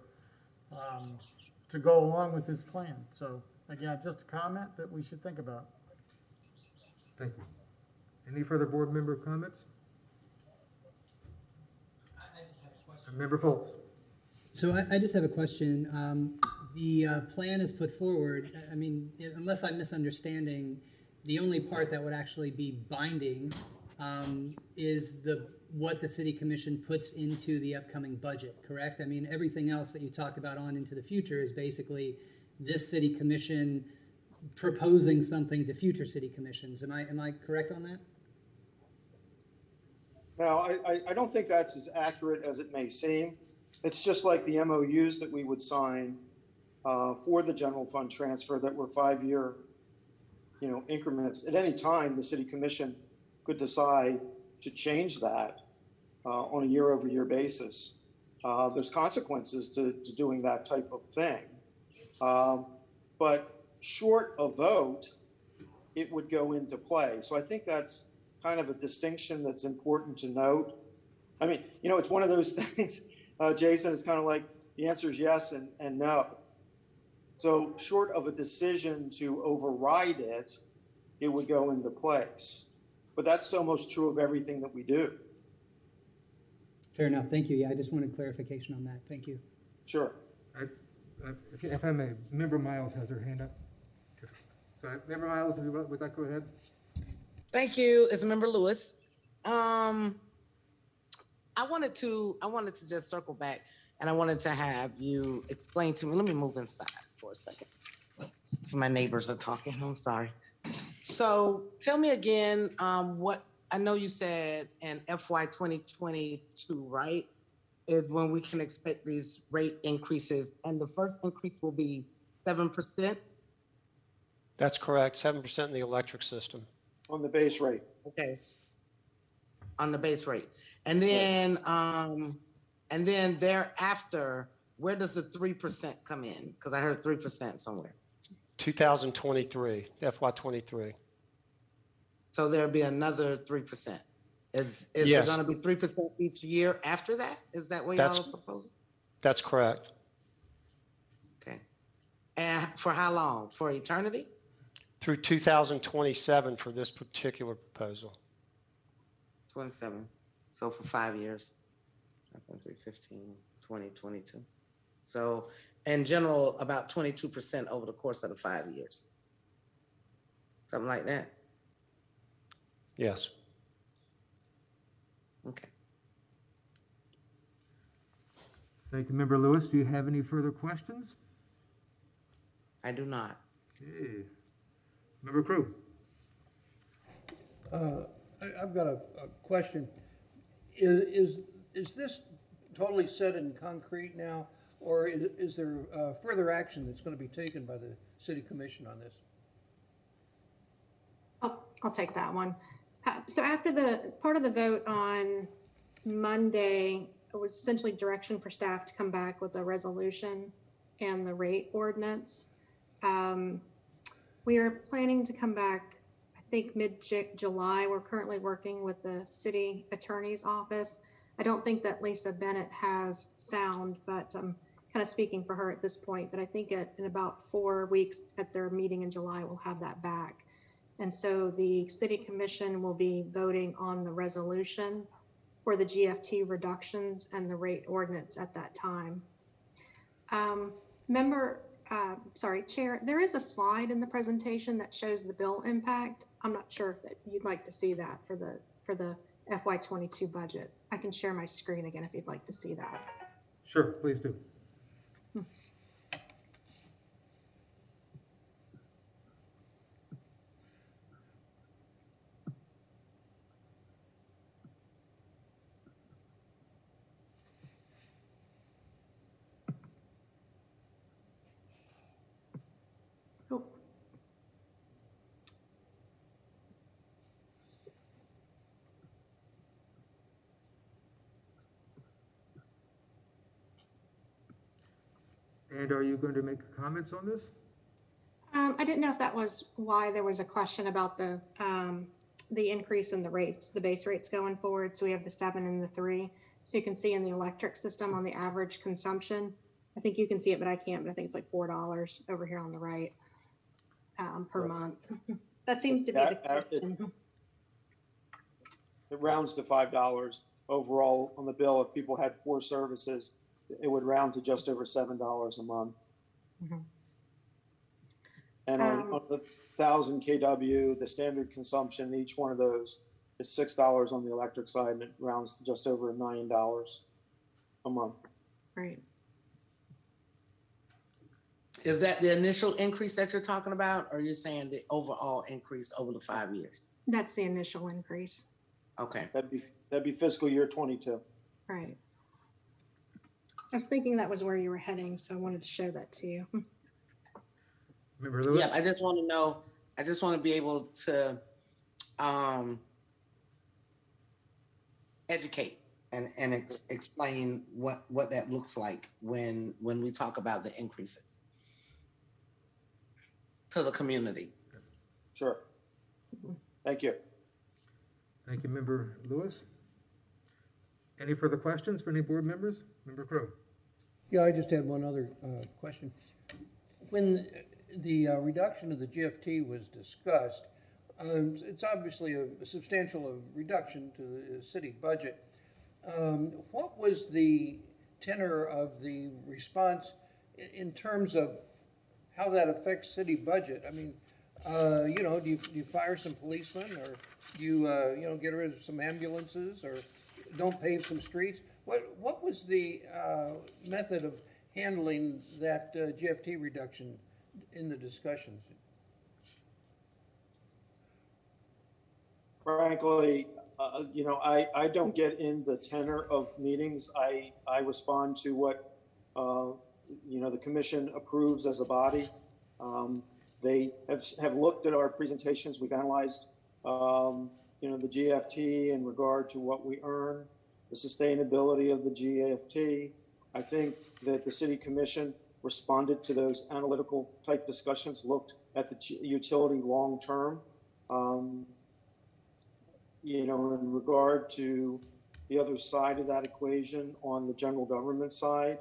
to go along with this plan. So again, just a comment that we should think about. Thank you. Any further board member comments? I just have a question. Member Foltz. So I just have a question. The plan is put forward. I mean, unless I'm misunderstanding, the only part that would actually be binding is what the City Commission puts into the upcoming budget, correct? I mean, everything else that you talked about on into the future is basically this City Commission proposing something to future City Commissions. Am I correct on that? No, I don't think that's as accurate as it may seem. It's just like the MOUs that we would sign for the general fund transfer that were 5-year, increments. At any time, the City Commission could decide to change that on a year-over-year basis. There's consequences to doing that type of thing. But short of vote, it would go into play. So I think that's kind of a distinction that's important to note. I mean, it's one of those things, Jason, it's kind of like the answer is yes and no. So short of a decision to override it, it would go into place. But that's so most true of everything that we do. Fair enough. Thank you. Yeah, I just wanted clarification on that. Thank you. Sure. If I may, Member Miles has her hand up. Sorry, Member Miles, if you would like to go ahead. Thank you. It's Member Lewis. I I wanted to just circle back, and I wanted to have you explain to me. Let me move inside for a second. So my neighbors are talking. I'm sorry. So tell me again, what I know you said in FY 2022, right, is when we can expect these rate increases, and the first increase will be 7%. That's correct, 7% in the electric system. On the base rate. Okay. On the base rate, and then thereafter, where does the 3% come in? Because I heard 3% somewhere. 2023, FY23. So there'll be another 3%. Is Yes. there going to be 3% each year after that? Is that what y'all are proposing? That's correct. Okay. And for how long? For eternity? Through 2027 for this particular proposal. 27. So for 5 years. 15, 20, 22. So in general, about 22% over the course of the 5 years. Something like that. Yes. Okay. Thank you, Member Lewis. Do you have any further questions? I do not. Okay. Member Crew. I've got a question. Is this totally set in concrete now, or is there further action that's going to be taken by the city commission on this? I'll take that one. So after the part of the vote on Monday, it was essentially direction for staff to come back with a resolution and the rate ordinance. We are planning to come back, I think, mid-July. We're currently working with the city attorney's office. I don't think that Lisa Bennett has sound, but I'm kind of speaking for her at this point. But I think in about 4 weeks at their meeting in July, we'll have that back. And so the city commission will be voting on the resolution for the GFT reductions and the rate ordinance at that time. Chair, there is a slide in the presentation that shows the bill impact. I'm not sure if you'd like to see that for the FY22 budget. I can share my screen again if you'd like to see that. Sure, please do. And are you going to make comments on this? I didn't know if that was why there was a question about the increase in the rates, the base rates going forward. So we have the 7 and the 3. So you can see in the electric system on the average consumption. I think you can see it, but I can't. But I think it's like $4 over here on the right per month. That seems to be the question. It rounds to $5 overall on the bill. If people had 4 services, it would round to just over $7 a month. Mm-hmm. And on the 1,000 kW, the standard consumption, each one of those is $6 on the electric side, and it rounds to just over $9 a month. Right. Is that the initial increase that you're talking about, or are you saying the overall increase over the 5 years? That's the initial increase. Okay. That'd be fiscal year 22. Right. I was thinking that was where you were heading, so I wanted to show that to you. Member Lewis? Yeah, I just want to know, I just want to be able to educate and explain what that looks like when we talk about the increases to the community. Sure. Thank you. Thank you, Member Lewis. Any further questions for any board members? Member Crow. Yeah, I just had one other question. When the reduction of the GFT was discussed, it's obviously a substantial reduction to the city budget. What was the tenor of the response in terms of how that affects city budget? I mean, do you fire some policemen, or do you, get rid of some ambulances, or don't pave some streets. What was the method of handling that GFT reduction in the discussions? Frankly, I don't get in the tenor of meetings. I respond to what, the commission approves as a body. They have looked at our presentations. We've analyzed, the GFT in regard to what we earn, the sustainability of the GFT. I think that the city commission responded to those analytical type discussions, looked at the utility long-term. In regard to the other side of that equation on the general government side,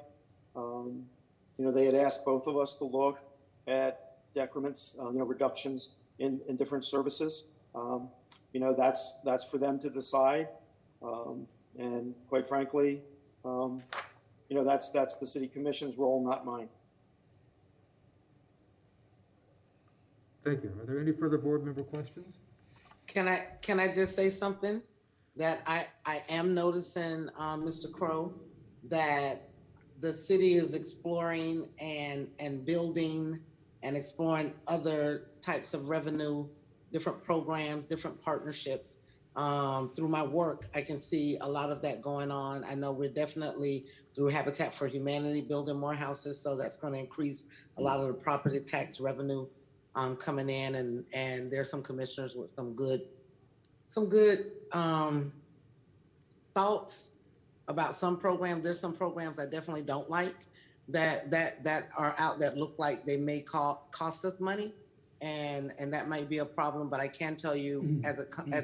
they had asked both of us to look at decrements, reductions in different services. That's for them to decide. And quite frankly, that's the city commission's role, not mine. Thank you. Are there any further board member questions? Can I just say something that I am noticing, Mr. Crow, that the city is exploring and building and exploring other types of revenue, different programs, different partnerships. Through my work, I can see a lot of that going on. I know we're definitely through Habitat for Humanity building more houses, so that's going to increase a lot of the property tax revenue coming in, and there's some commissioners with some good thoughts about some programs. There's some programs I definitely don't like that are out that look like they may cost us money, and that might be a problem. But I can tell you, as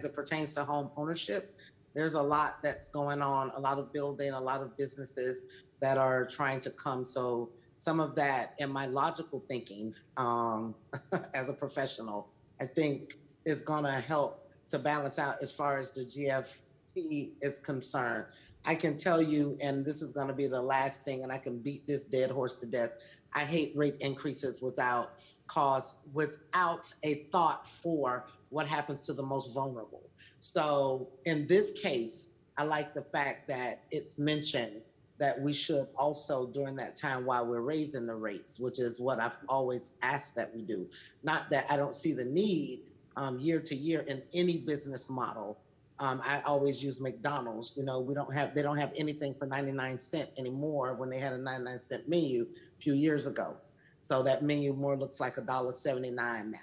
it pertains to home ownership, there's a lot that's going on, a lot of building, a lot of businesses that are trying to come. So some of that in my logical thinking as a professional, I think is going to help to balance out as far as the GFT is concerned. I can tell you, and this is going to be the last thing, and I can beat this dead horse to death. I hate rate increases without a thought for what happens to the most vulnerable. So in this case, I like the fact that it's mentioned that we should also, during that time while we're raising the rates, which is what I've always asked that we do. Not that I don't see the need year to year in any business model. I always use McDonald's. They don't have anything for 99 cents anymore when they had a 99-cent menu a few years ago. So that menu more looks like $1.79 now.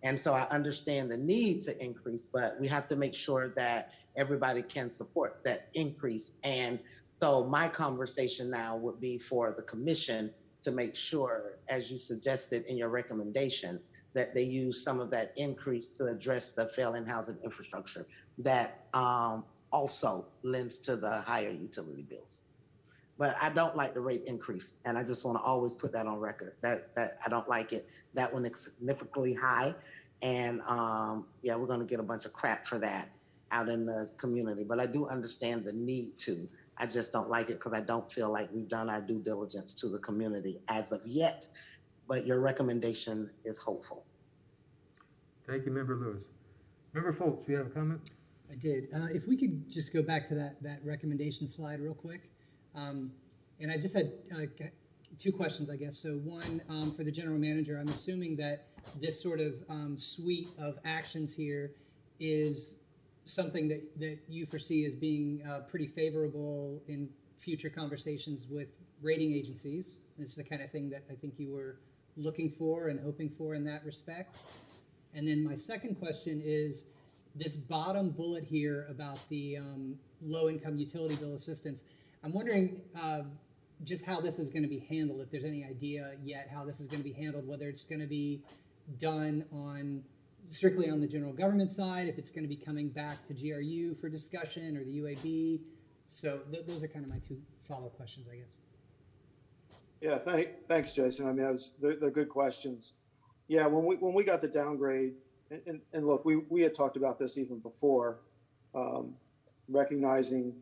And so I understand the need to increase, but we have to make sure that everybody can support that increase. And so my conversation now would be for the commission to make sure, as you suggested in your recommendation, that they use some of that increase to address the failing housing infrastructure that also lends to the higher utility bills. But I don't like the rate increase, and I just want to always put that on record, that I don't like it. That one is significantly high, and we're going to get a bunch of crap for that out in the community. But I do understand the need to. I just don't like it because I don't feel like we've done our due diligence to the community as of yet. But your recommendation is hopeful. Thank you, Member Lewis. Member Foltz, you have a comment? I did. If we could just go back to that recommendation slide real quick. And I just had two questions, I guess. So one, for the general manager, I'm assuming that this sort of suite of actions here is something that you foresee as being pretty favorable in future conversations with rating agencies. This is the kind of thing that I think you were looking for and hoping for in that respect. And then my second question is this bottom bullet here about the low-income utility bill assistance. I'm wondering just how this is going to be handled, if there's any idea yet how this is going to be handled, whether it's going to be done strictly on the general government side, if it's going to be coming back to GRU for discussion or the UAB. So those are kind of my two follow-up questions, I guess. Yeah, thanks, Jason. I mean, they're good questions. Yeah, when we got the downgrade, and look, we had talked about this even before, recognizing,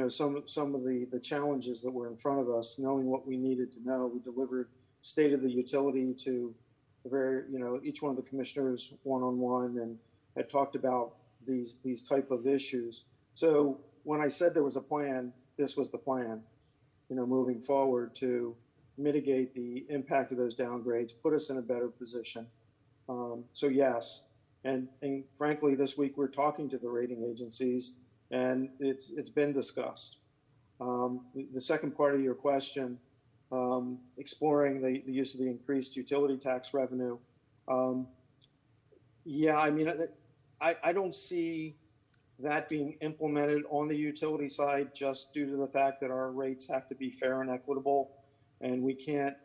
some of the challenges that were in front of us, knowing what we needed to know. We delivered state of the utility to each one of the commissioners one-on-one, and had talked about these type of issues. So when I said there was a plan, this was the plan, moving forward to mitigate the impact of those downgrades, put us in a better position. So yes, and frankly, this week we're talking to the rating agencies, and it's been discussed. The second part of your question, exploring the use of the increased utility tax revenue. Yeah, I mean, I don't see that being implemented on the utility side just due to the fact that our rates have to be fair and equitable, and we can't,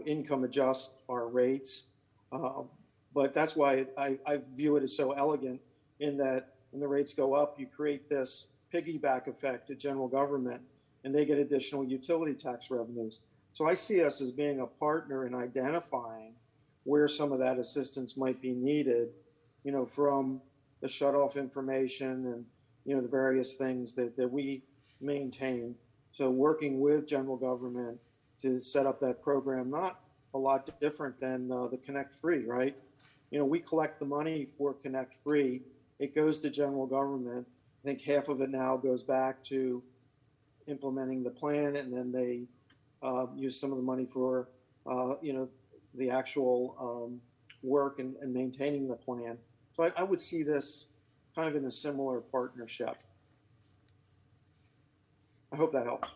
income adjust our rates. But that's why I view it as so elegant in that when the rates go up, you create this piggyback effect to general government, and they get additional utility tax revenues. So I see us as being a partner in identifying where some of that assistance might be needed, from the shutoff information and, the various things that we maintain. So working with general government to set up that program, not a lot different than the Connect Free, right? We collect the money for Connect Free. It goes to general government. I think half of it now goes back to implementing the plan, and then they use some of the money for, the actual work and maintaining the plan. So I would see this kind of in a similar partnership. I hope that helps.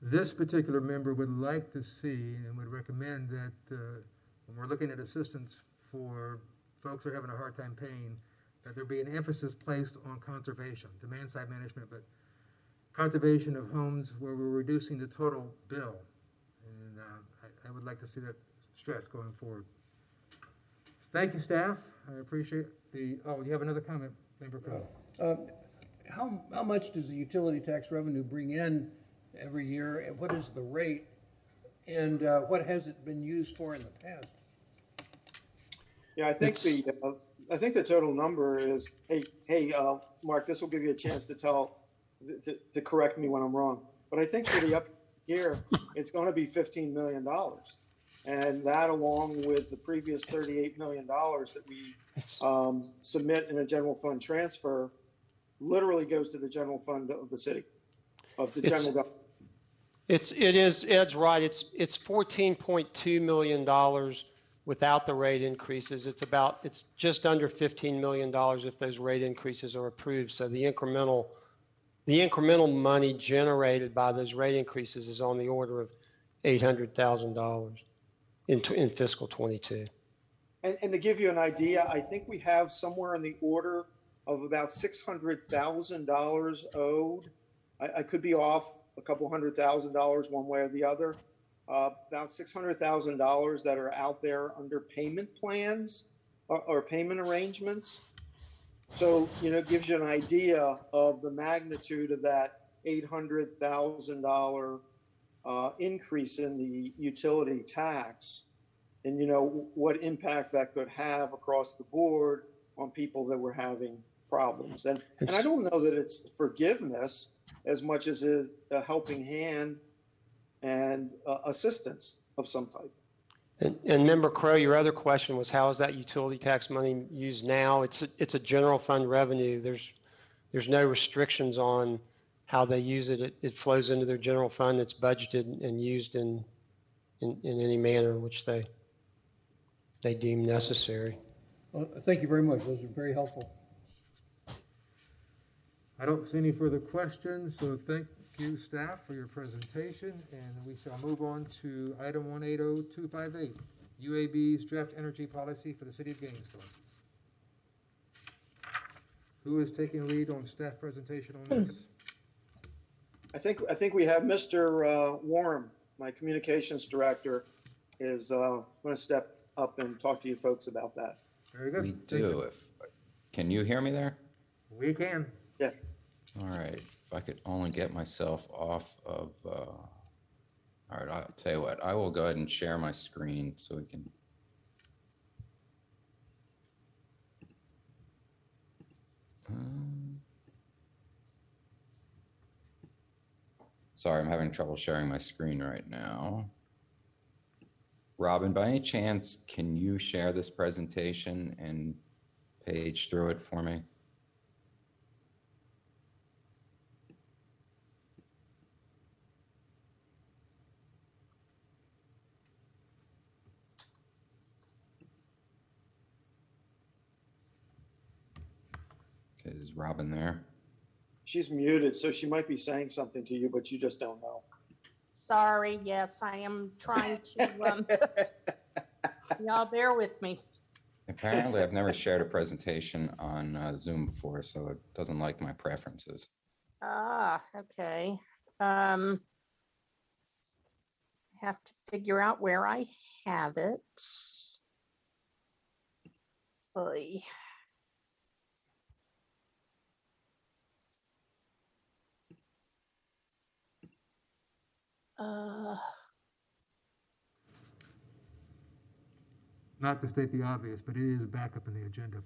This particular member would like to see and would recommend that when we're looking at assistance for folks who are having a hard time paying, that there be an emphasis placed on conservation, demand side management, but conservation of homes where we're reducing the total bill. And I would like to see that stress going forward. Thank you, staff. I appreciate you have another comment, Member Crowe. How much does the utility tax revenue bring in every year, and what is the rate, and what has it been used for in the past? Yeah, I think the total number is, hey, Mark, this will give you a chance to correct me when I'm wrong. But I think for the up year, it's going to be $15 million. And that, along with the previous $38 million that we submit in a general fund transfer, literally goes to the general fund of the city, of the general government. Ed's right. It's $14.2 million without the rate increases. It's just under $15 million if those rate increases are approved. So the incremental money generated by those rate increases is on the order of $800,000 in fiscal 22. And to give you an idea, I think we have somewhere in the order of about $600,000 owed. I could be off a couple $100,000 one way or the other. About $600,000 that are out there under payment plans or payment arrangements. So, it gives you an idea of the magnitude of that $800,000 increase in the utility tax, and what impact that could have across the board on people that were having problems. And I don't know that it's forgiveness as much as is a helping hand and assistance of some type. And Member Crowe, your other question was, how is that utility tax money used now? It's a general fund revenue. There's no restrictions on how they use it. It flows into their general fund. It's budgeted and used in any manner in which they deem necessary. Well, thank you very much. Those are very helpful. I don't see any further questions, so thank you, staff, for your presentation, and we shall move on to item 180258, UAB's draft energy policy for the city of Gainesville. Who is taking lead on staff presentation on this? I think we have Mr. Warren, my communications director, is going to step up and talk to you folks about that. Very good. We do. Can you hear me there? We can. Yeah. All right. If I could only get myself off of. All right. I'll tell you what. I will go ahead and share my screen so we can. Sorry, I'm having trouble sharing my screen right now. Robin, by any chance, can you share this presentation and page through it for me? Okay, is Robin there? She's muted, so she might be saying something to you, but you just don't know. Sorry, yes, I am trying to, y'all bear with me. Apparently, I've never shared a presentation on Zoom before, so it doesn't like my preferences. Ah, okay. Have to figure out where I have it. Oy. Uh, Not to state the obvious, but it is back up in the agenda.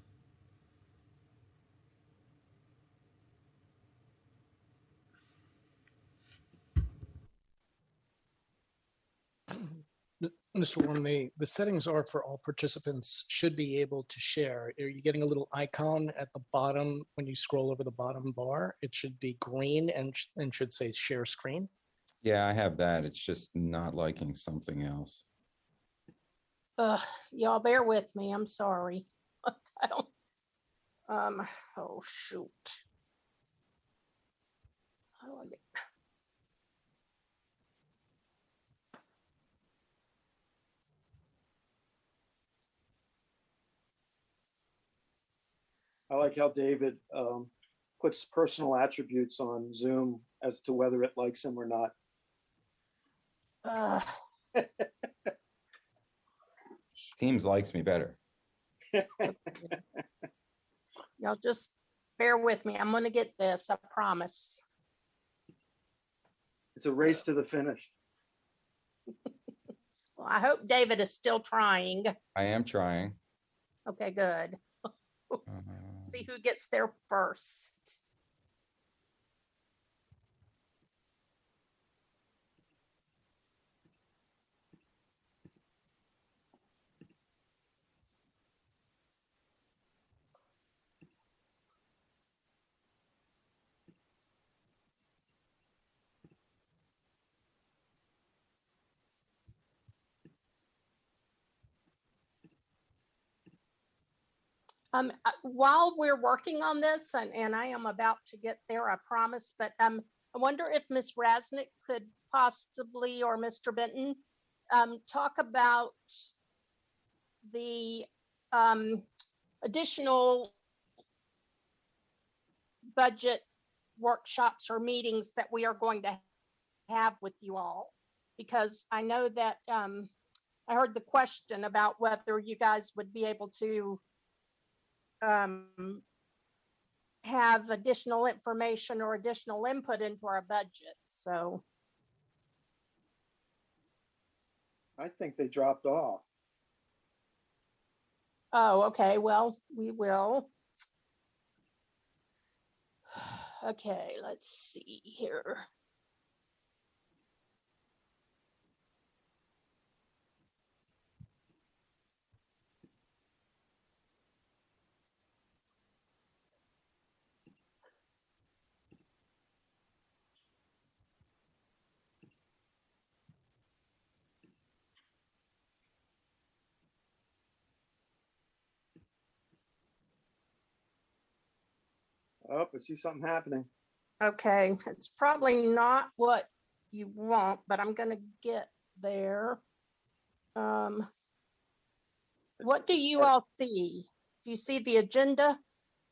Mr. Warren, the settings are for all participants should be able to share. Are you getting a little icon at the bottom when you scroll over the bottom bar? It should be green and should say share screen. Yeah, I have that. It's just not liking something else. y'all bear with me. I'm sorry. I don't, oh shoot. How do I get? I like how David puts personal attributes on Zoom as to whether it likes him or not. Teams likes me better. Y'all just bear with me. I'm gonna get this, I promise. It's a race to the finish. Well, I hope David is still trying. I am trying. Okay, good. See who gets there first. While we're working on this, and I am about to get there, I promise, but I wonder if Ms. Rasnick could possibly, or Mr. Benton, talk about the additional budget workshops or meetings that we are going to have with you all. Because I know that I heard the question about whether you guys would be able to have additional information or additional input into our budget. So I think they dropped off. oh, okay, well, we will. Okay, let's see here. Oh, I see something happening. Okay, it's probably not what you want, but I'm gonna get there. What do you all see? Do you see the agenda?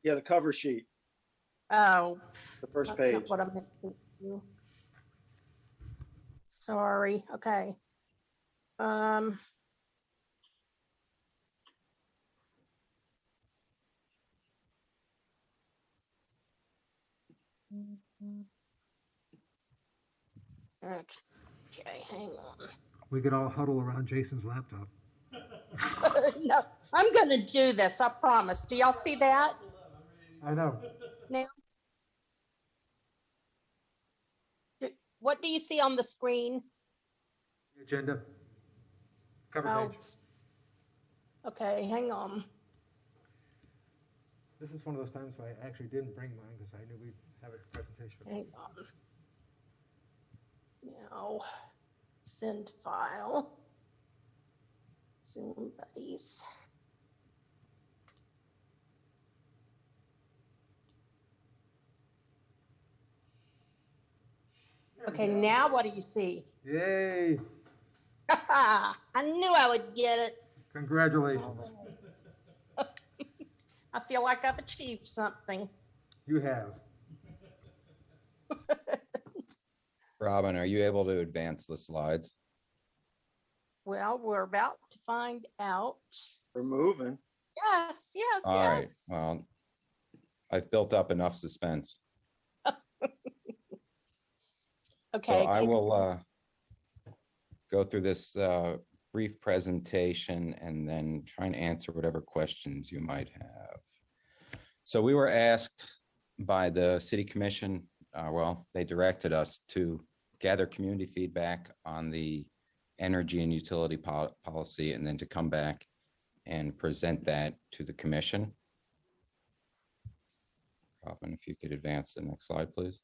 Yeah, the cover sheet, Oh, the first that's page. not what I meant to do. Sorry, okay. Okay, hang on. We could all huddle around Jason's laptop. No, I'm gonna do this, I promise. Do y'all see that I know. now? What do you see on the screen? The agenda. Cover Oh, page. okay, hang on. This is one of those times where I actually didn't bring mine because I knew we'd have a presentation. Hang on. Now, send file. Zoom buddies. Okay, now what do you see? Yay, I knew I would get it. congratulations. I feel like I've achieved something. You have. Robin, are you able to advance the slides? Well, we're about to find out. We're moving. Yes, yes, All right. yes. Well, I've built up enough suspense. Okay. So I will go through this brief presentation and then try and answer whatever questions you might have. So we were asked by the City Commission, well, they directed us to gather community feedback on the energy and utility policy, and then to come back and present that to the commission. Robin, if you could advance the next slide, please.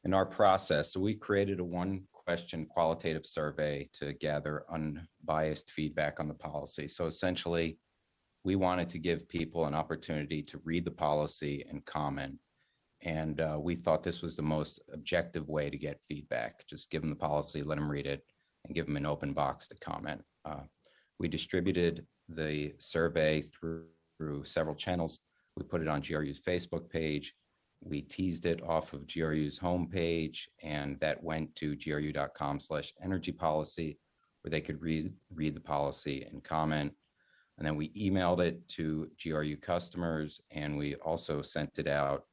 In our process, so we created a one-question qualitative survey to gather unbiased feedback on the policy. So essentially, we wanted to give people an opportunity to read the policy and comment. And we thought this was the most objective way to get feedback. Just give them the policy, let them read it, and give them an open box to comment. We distributed the survey through several channels. We put it on GRU's Facebook page. We teased it off of GRU's homepage, and that went to gru.com/energy policy, where they could read the policy and comment. And then we emailed it to GRU customers, and we also sent it out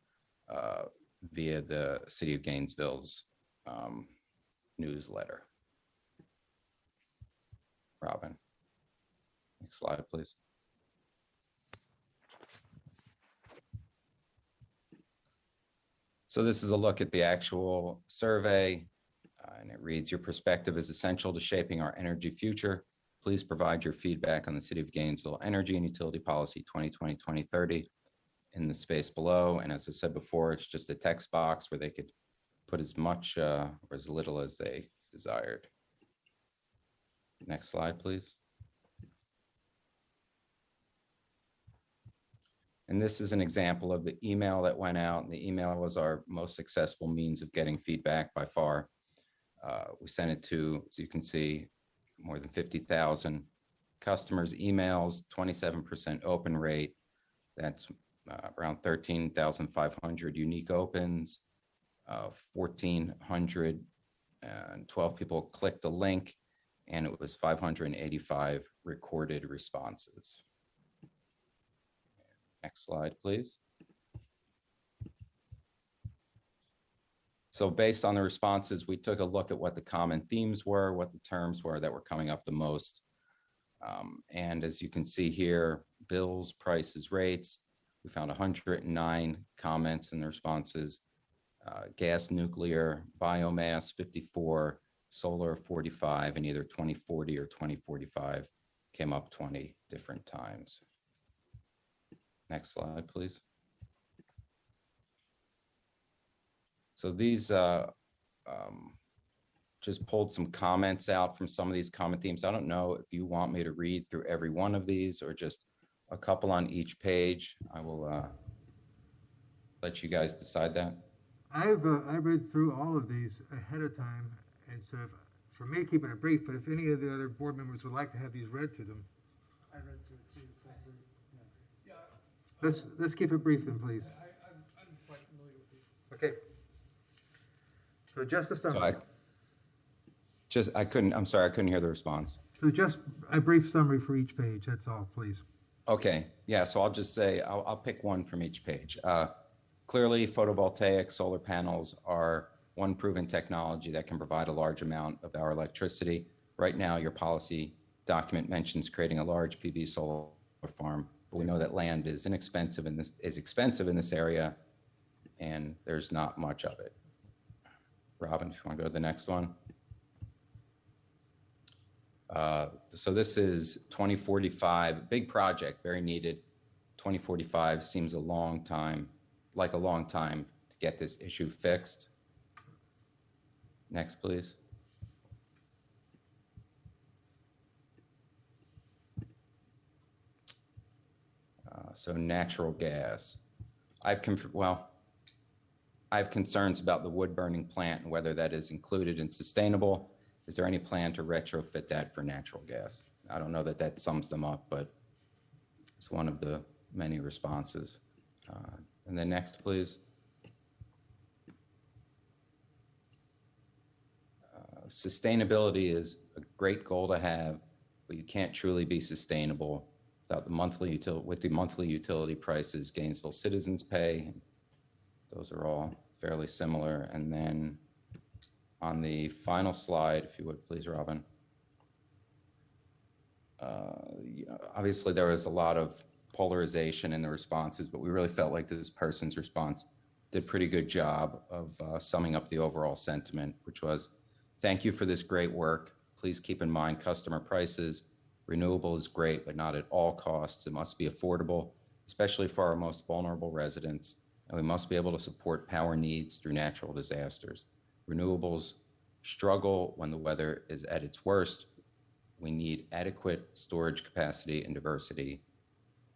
via the City of Gainesville's newsletter. Robin, next slide, please. So this is a look at the actual survey, and it reads, your perspective is essential to shaping our energy future. Please provide your feedback on the City of Gainesville Energy and Utility Policy 2020-2030 in the space below. And as I said before, it's just a text box where they could put as much or as little as they desired. Next slide, please. And this is an example of the email that went out. And the email was our most successful means of getting feedback by far. We sent it to, as you can see, more than 50,000 customers' emails, 27% open rate. That's around 13,500 unique opens, 1,412 people clicked the link, and it was 585 recorded responses. Next slide, please. So based on the responses, we took a look at what the common themes were, what the terms were that were coming up the most. And as you can see here, bills, prices, rates, we found 109 comments and responses. Gas, nuclear, biomass, 54, solar, 45, and either 2040 or 2045 came up 20 different times. Next slide, please. So these just pulled some comments out from some of these comment themes. I don't know if you want me to read through every one of these or just a couple on each page. I will let you guys decide that. I read through all of these ahead of time, and so for me, keeping it brief, but if any of the other board members would like to have these read to them. I read through it too. Let's keep it brief then, please. I'm quite familiar with these. Okay. So just a summary. I'm sorry, I couldn't hear the response. So just a brief summary for each page, that's all, please. Okay, yeah, so I'll just say, I'll pick one from each page. Clearly, photovoltaic solar panels are one proven technology that can provide a large amount of our electricity. Right now, your policy document mentions creating a large PV solar farm, but we know that land is expensive in this area, and there's not much of it. Robin, if you want to go to the next one. So this is 2045, big project, very needed. 2045 seems a long time, like a long time to get this issue fixed. Next, please. So natural gas. I have concerns about the wood burning plant and whether that is included in sustainable. Is there any plan to retrofit that for natural gas? I don't know that that sums them up, but it's one of the many responses. And then next, please. Sustainability is a great goal to have, but you can't truly be sustainable without the monthly utility prices Gainesville citizens pay. Those are all fairly similar. And then on the final slide, if you would please, Robin. Obviously there was a lot of polarization in the responses, but we really felt like this person's response did a pretty good job of summing up the overall sentiment, which was, thank you for this great work. Please keep in mind customer prices. Renewable is great, but not at all costs. It must be affordable, especially for our most vulnerable residents, and we must be able to support power needs through natural disasters. Renewables struggle when the weather is at its worst. We need adequate storage capacity and diversity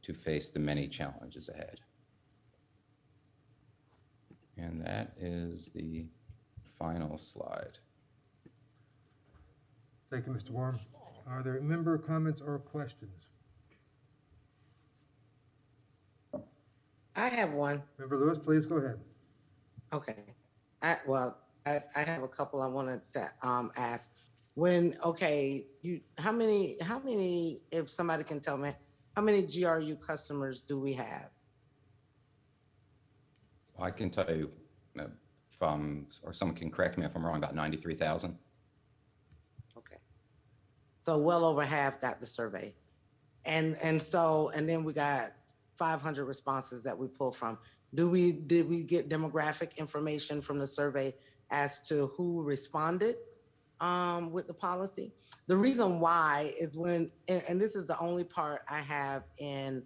to face the many challenges ahead. And that is the final slide. Thank you, Mr. Warren. Are there member comments or questions? I have one. Member Lewis, please go ahead. Okay. I have a couple I wanted to ask. How many, if somebody can tell me, how many GRU customers do we have? I can tell you, or someone can correct me if I'm wrong, about 93,000. Okay. So well over half got the survey. And then we got 500 responses that we pulled from. Did we get demographic information from the survey as to who responded with the policy? The reason why is and this is the only part I have and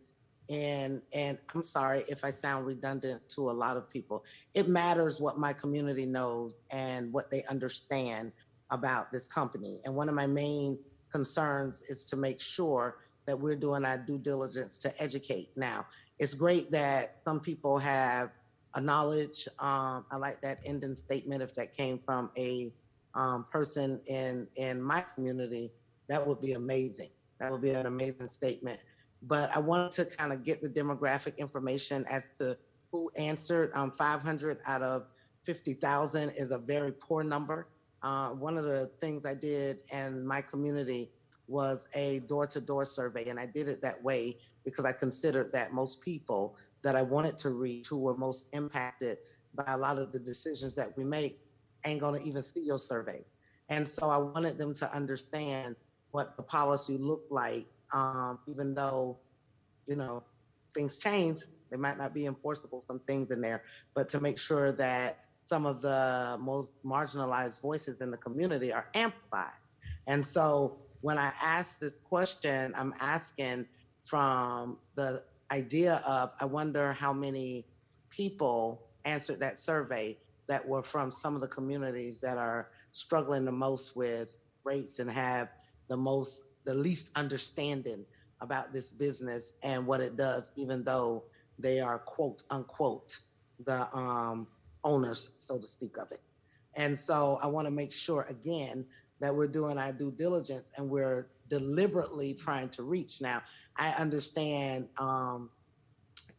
I'm sorry if I sound redundant to a lot of people. It matters what my community knows and what they understand about this company. And one of my main concerns is to make sure that we're doing our due diligence to educate. Now, it's great that some people have a knowledge. I like that ending statement. If that came from a person in my community, that would be amazing. That would be an amazing statement. But I wanted to kind of get the demographic information as to who answered. 500 out of 50,000 is a very poor number. One of the things I did in my community was a door-to-door survey, and I did it that way because I considered that most people that I wanted to reach, who were most impacted by a lot of the decisions that we make, ain't gonna even see your survey. And so I wanted them to understand what the policy looked like, even though, things change, they might not be enforceable, some things in there, but to make sure that some of the most marginalized voices in the community are amplified. And so when I ask this question, I'm asking from the idea of, I wonder how many people answered that survey that were from some of the communities that are struggling the most with rates and have the least understanding about this business and what it does, even though they are quote unquote the owners, so to speak, of it. And so I want to make sure again that we're doing our due diligence and we're deliberately trying to reach. Now, I understand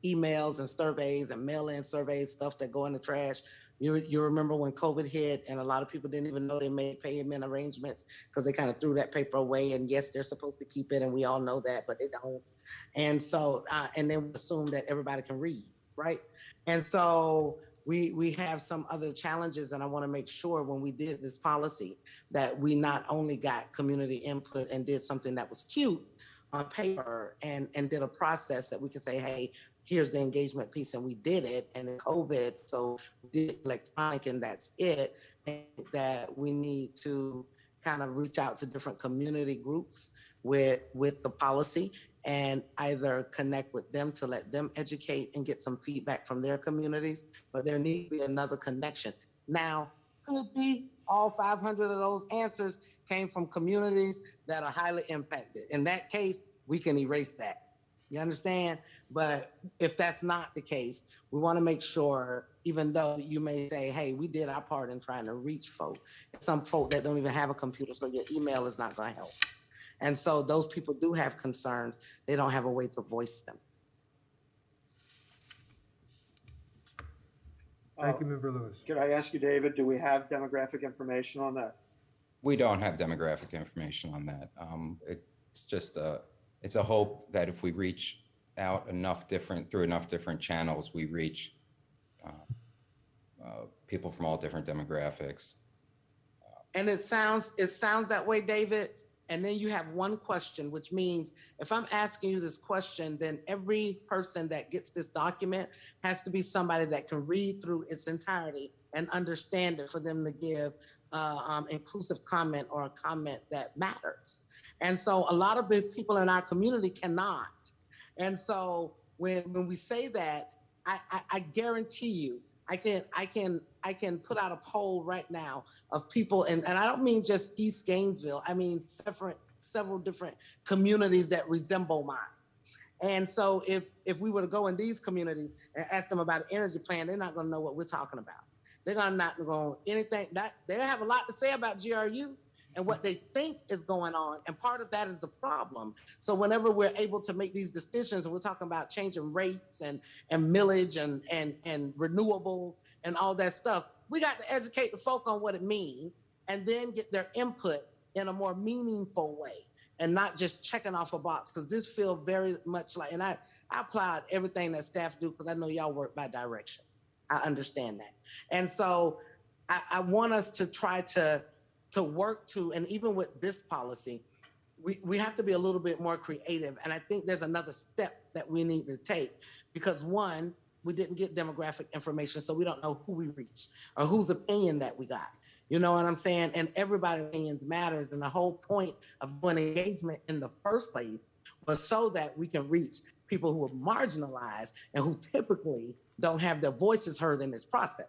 emails and surveys and mail-in surveys, stuff that go in the trash. You remember when COVID hit and a lot of people didn't even know they made payment arrangements because they kind of threw that paper away, and yes, they're supposed to keep it and we all know that, but they don't. And so, and then we assume that everybody can read, right? And so we have some other challenges, and I want to make sure when we did this policy that we not only got community input and did something that was cute on paper and did a process that we could say, hey, here's the engagement piece, and we did it, and it's COVID, so we did electronic and that's it. And that we need to kind of reach out to different community groups with the policy and either connect with them to let them educate and get some feedback from their communities, but there needs to be another connection. Now, could be all 500 of those answers came from communities that are highly impacted. In that case, we can erase that. You understand? But if that's not the case, we want to make sure, even though you may say, hey, we did our part in trying to reach folk, some folk that don't even have a computer, so your email is not going to help. And so those people do have concerns. They don't have a way to voice them. Thank you, Member Lewis. Could I ask you, David, do we have demographic information on that? We don't have demographic information on that. It's just it's a hope that if we reach out through enough different channels, we reach people from all different demographics. And it sounds that way, David. And then you have one question, which means if I'm asking you this question, then every person that gets this document has to be somebody that can read through its entirety and understand it for them to give inclusive comment or a comment that matters. And so a lot of people in our community cannot. And so when we say that, I guarantee you, I can put out a poll right now of people, and I don't mean just East Gainesville. I mean several different communities that resemble mine. And so if we were to go in these communities and ask them about an energy plan, they're not going to know what we're talking about. They're not going to anything that they have a lot to say about GRU and what they think is going on. And part of that is the problem. So whenever we're able to make these decisions, and we're talking about changing rates and millage and renewables and all that stuff, we got to educate the folk on what it means and then get their input in a more meaningful way and not just checking off a box. Because this feels very much like, and I applaud everything that staff do because I know y'all work by direction. I understand that. And so I want us to try to work to, and even with this policy, we have to be a little bit more creative. And I think there's another step that we need to take because one, we didn't get demographic information, so we don't know who we reached or whose opinion that we got. You know what I'm saying? And everybody's opinions matters. And the whole point of doing engagement in the first place was so that we can reach people who are marginalized and who typically don't have their voices heard in this process.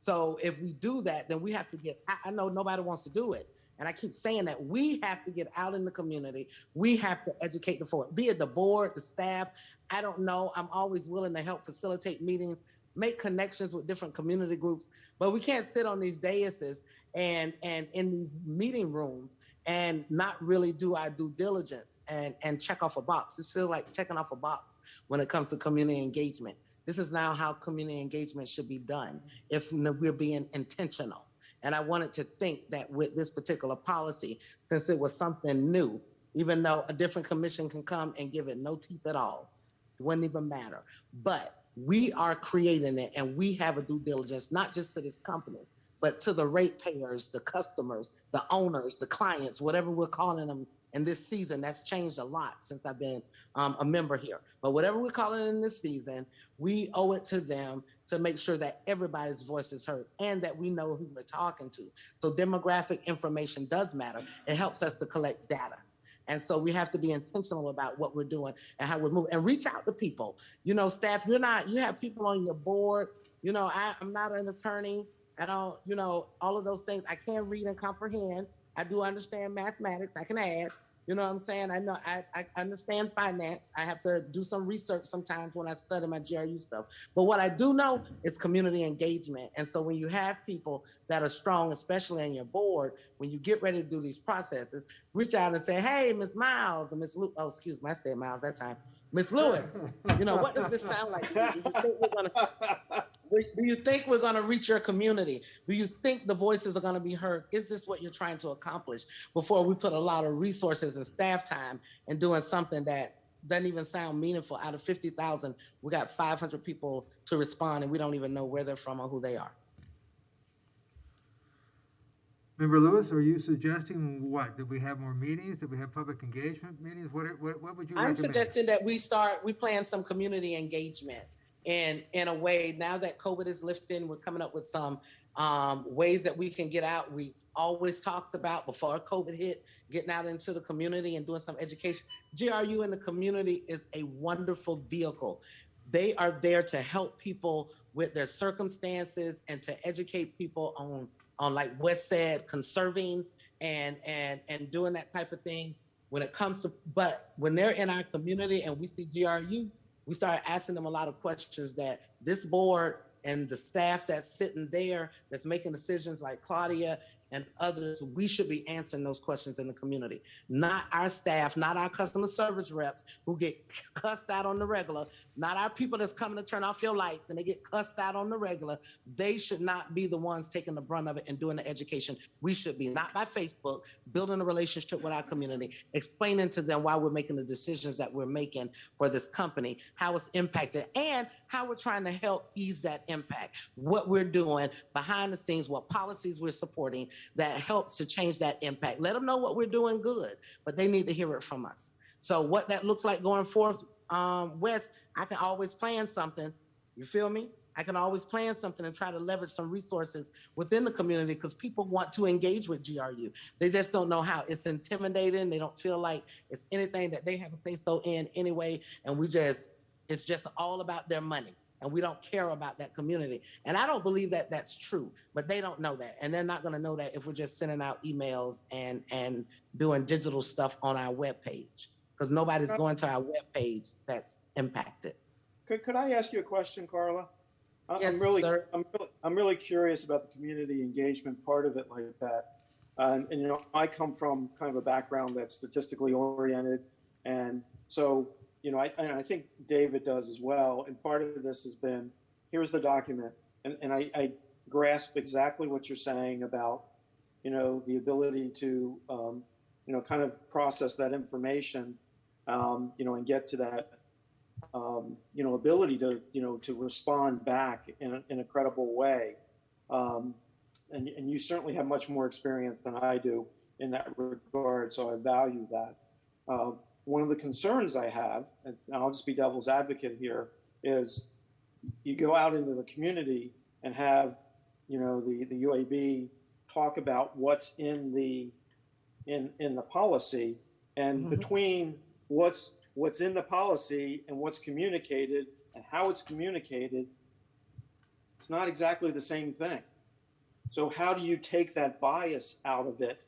So if we do that, then we have to get, I know nobody wants to do it. And I keep saying that we have to get out in the community. We have to educate the folk, be it the board, the staff. I don't know. I'm always willing to help facilitate meetings, make connections with different community groups, but we can't sit on these daises and in these meeting rooms and not really do our due diligence and check off a box. This feels like checking off a box when it comes to community engagement. This is now how community engagement should be done if we're being intentional. And I wanted to think that with this particular policy, since it was something new, even though a different commission can come and give it no teeth at all, it wouldn't even matter. But we are creating it and we have a due diligence, not just to this company, but to the ratepayers, the customers, the owners, the clients, whatever we're calling them in this season. That's changed a lot since I've been a member here. But whatever we're calling it in this season, we owe it to them to make sure that everybody's voice is heard and that we know who we're talking to. So demographic information does matter. It helps us to collect data. And so we have to be intentional about what we're doing and how we're moving and reach out to people. You know, staff, you have people on your board. You know, I'm not an attorney. I don't, all of those things. I can't read and comprehend. I do understand mathematics. I can add. You know what I'm saying? I know I understand finance. I have to do some research sometimes when I study my GRU stuff. But what I do know is community engagement. And so when you have people that are strong, especially on your board, when you get ready to do these processes, reach out and say, hey, Miss Miles, or Miss Lewis, oh, excuse me, I said Miles that time. Miss Lewis, what does this sound like? Do you think we're gonna reach your community? Do you think the voices are gonna be heard? Is this what you're trying to accomplish? Before we put a lot of resources and staff time in doing something that doesn't even sound meaningful. Out of 50,000, we got 500 people to respond and we don't even know where they're from or who they are. Member Lewis, are you suggesting what? That we have more meetings? That we have public engagement meetings? What would you recommend? I'm suggesting that we plan some community engagement And in a way, now that COVID is lifting, we're coming up with some ways that we can get out. We've always talked about, before COVID hit, getting out into the community and doing some education. GRU in the community is a wonderful vehicle. They are there to help people with their circumstances and to educate people on like Wes said, conserving and doing that type of thing when it comes to, but when they're in our community and we see GRU, we start asking them a lot of questions that this board and the staff that's sitting there, that's making decisions like Claudia and others, we should be answering those questions in the community. Not our staff, not our customer service reps who get cussed out on the regular, not our people that's coming to turn off your lights and they get cussed out on the regular. They should not be the ones taking the brunt of it and doing the education. We should be, not by Facebook, building a relationship with our community, explaining to them why we're making the decisions that we're making for this company, how it's impacted, and how we're trying to help ease that impact, what we're doing behind the scenes, what policies we're supporting that helps to change that impact. Let them know what we're doing good, but they need to hear it from us. So what that looks like going forth, Wes, I can always plan something. You feel me? I can always plan something and try to leverage some resources within the community because people want to engage with GRU. They just don't know how. It's intimidating. They don't feel like it's anything that they have to say so in anyway. And it's just all about their money. And we don't care about that community. And I don't believe that that's true, but they don't know that. And they're not gonna know that if we're just sending out emails and doing digital stuff on our webpage, because nobody's going to our webpage that's impacted. Could I ask you a question, Carla? Yes, sir. I'm really curious about the community engagement part of it like that. And you know, I come from kind of a background that's statistically oriented. And so, you know, I think David does as well. And part of this has been, here's the document. And I grasp exactly what you're saying about, you know, the ability to, you know, kind of process that information, you know, and get to that, you know, ability to, you know, to respond back in a credible way. And you certainly have much more experience than I do in that regard. So I value that. One of the concerns I have, and I'll just be devil's advocate here, is you go out into the community and have, you know, the UAB talk about what's in the policy, and between what's in the policy and what's communicated and how it's communicated, it's not exactly the same thing. So how do you take that bias out of it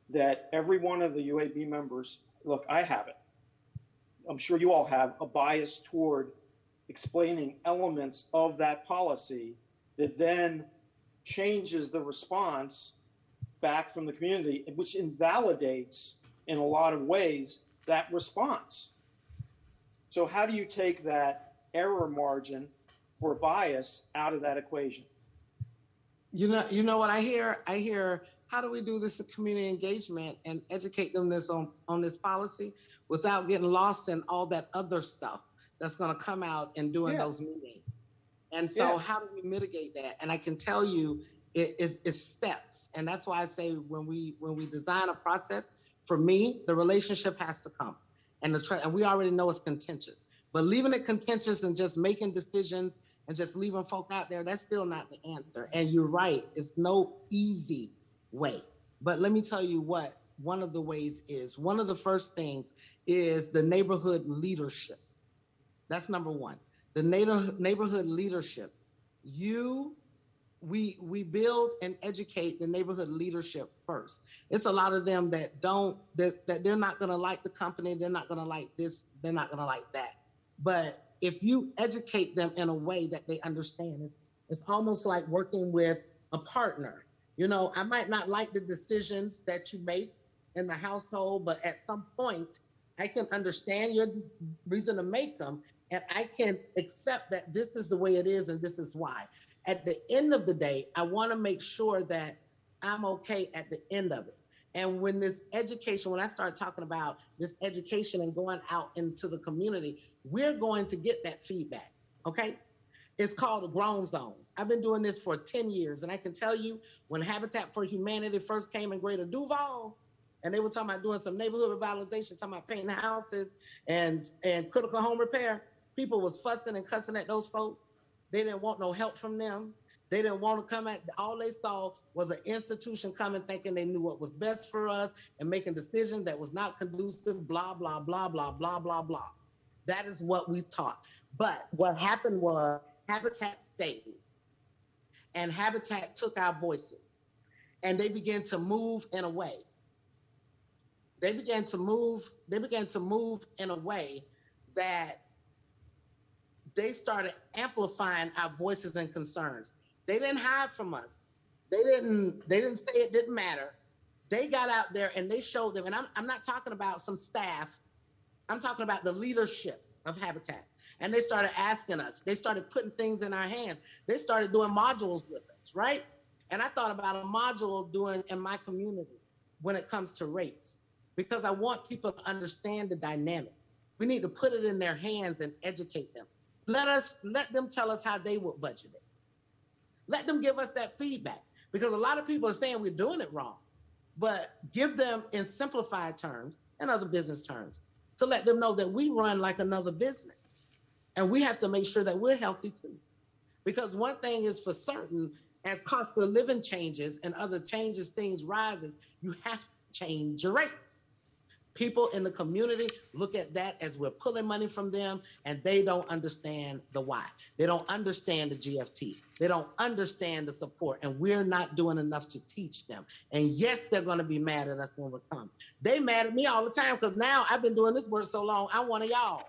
that every one of the UAB members, look, I have it. I'm sure you all have a bias toward explaining elements of that policy that then changes the response back from the community, which invalidates in a lot of ways that response. So how do you take that error margin for bias out of that equation? You know what I hear? I hear, how do we do this community engagement and educate them on this policy without getting lost in all that other stuff that's going to come out in doing those meetings? And so how do we mitigate that? And I can tell you it's steps. And that's why I say when we design a process, for me, the relationship has to come. And we already know it's contentious. But leaving it contentious and just making decisions and just leaving folk out there, that's still not the answer. And you're right, it's no easy way. But let me tell you what one of the ways is. One of the first things is the neighborhood leadership. That's number one. The neighborhood leadership. We build and educate the neighborhood leadership first. It's a lot of them that they're not gonna like the company, they're not gonna like this, they're not gonna like that. But if you educate them in a way that they understand, it's almost like working with a partner. You know, I might not like the decisions that you make in the household, but at some point I can understand your reason to make them, and I can accept that this is the way it is and this is why. At the end of the day, I want to make sure that I'm okay at the end of it. And when this education, when I start talking about this education and going out into the community, we're going to get that feedback, okay? It's called a grown zone. I've been doing this for 10 years, and I can tell you when Habitat for Humanity first came in Greater Duval, and they were talking about doing some neighborhood revitalization, talking about painting houses and critical home repair, People was fussing and cussing at those folks. They didn't want no help from them. They didn't want to come at, all they saw was an institution coming thinking they knew what was best for us and making decisions that was not conducive, blah, blah, blah, blah, blah, blah, blah. That is what we taught. But what happened was Habitat stayed, and Habitat took our voices, and they began to move in a way. They began to move in a way that they started amplifying our voices and concerns. They didn't hide from us. They didn't say it didn't matter. They got out there and they showed them, and I'm not talking about some staff. I'm talking about the leadership of Habitat. And they started asking us. They started putting things in our hands. They started doing modules with us, right? And I thought about a module doing in my community when it comes to rates, because I want people to understand the dynamic. We need to put it in their hands and educate them. Let them tell us how they would budget it. Let them give us that feedback, because a lot of people are saying we're doing it wrong, but give them in simplified terms and other business terms to let them know that we run like another business, and we have to make sure that we're healthy too. Because one thing is for certain, as cost of living changes and other changes, things rises, you have to change your rates. People in the community look at that as we're pulling money from them, and they don't understand the why. They don't understand the GFT. They don't understand the support, and we're not doing enough to teach them. And yes, they're going to be mad at us when we come. They mad at me all the time, because now I've been doing this work so long, I'm one of y'all,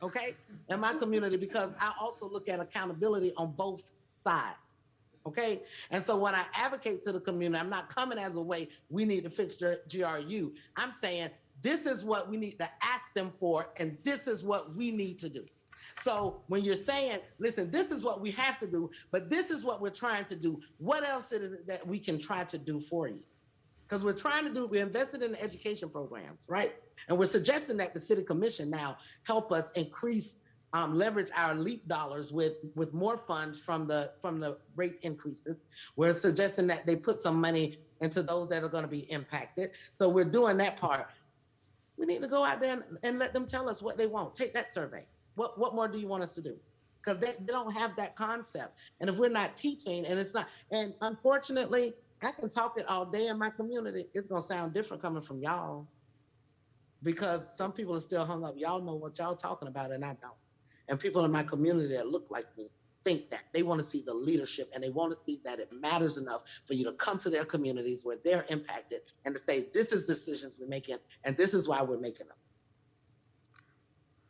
okay, in my community, because I also look at accountability on both sides, okay? And so when I advocate to the community, I'm not coming as a way we need to fix the GRU. I'm saying, this is what we need to ask them for, and this is what we need to do. So when you're saying, listen, this is what we have to do, but this is what we're trying to do, what else is it that we can try to do for you? Because we're invested in the education programs, right? And we're suggesting that the city commission now help us increase, leverage our LEAP dollars with more funds from the rate increases. We're suggesting that they put some money into those that are going to be impacted. So we're doing that part. We need to go out there and let them tell us what they want. Take that survey. What more do you want us to do? Because they don't have that concept. And if we're not teaching, and it's not, and unfortunately, I can talk it all day in my community. It's going to sound different coming from y'all, because some people are still hung up. Y'all know what y'all talking about, and I don't. And people in my community that look like me think that. They want to see the leadership, and they want to see that it matters enough for you to come to their communities where they're impacted and to say, this is decisions we're making, and this is why we're making them.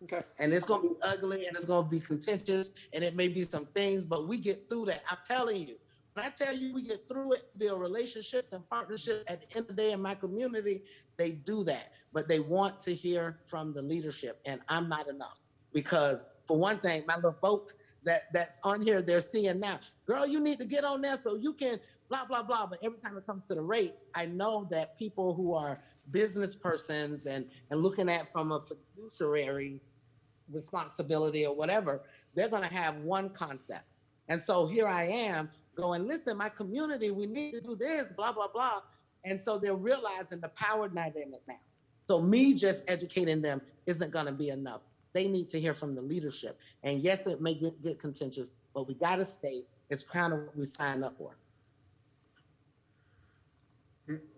Okay. And it's going to be ugly, and it's going to be contentious, and it may be some things, but we get through that. I'm telling you. When I tell you we get through it, build relationships and partnerships, at the end of the day in my community, they do that. But they want to hear from the leadership, and I'm not enough. Because for one thing, my little vote that's on here, they're seeing now, girl, you need to get on there so you can blah, blah, blah. But every time it comes to the rates, I know that people who are business persons and looking at from a fiduciary responsibility or whatever, they're going to have one concept. And so here I am going, listen, my community, we need to do this, blah, blah, blah. And so they're realizing the power dynamic now. So me just educating them isn't going to be enough. They need to hear from the leadership. And yes, it may get contentious, but we got to stay. It's kind of what we signed up for.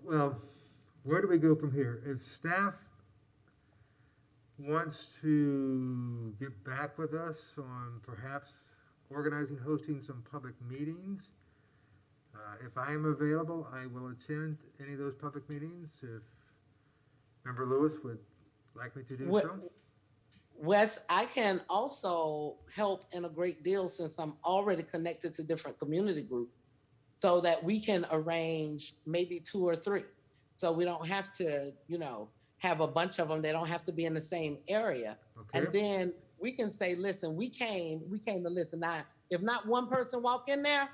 Well, where do we go from here? If staff wants to get back with us on perhaps organizing, hosting some public meetings, if I am available, I will attend any of those public meetings. If Member Lewis would like me to do so. Wes, I can also help in a great deal since I'm already connected to different community groups, so that we can arrange maybe 2 or 3. So we don't have to, have a bunch of them. They don't have to be in the same area. Okay. And then we can say, listen, we came to listen. Now, if not one person walk in there,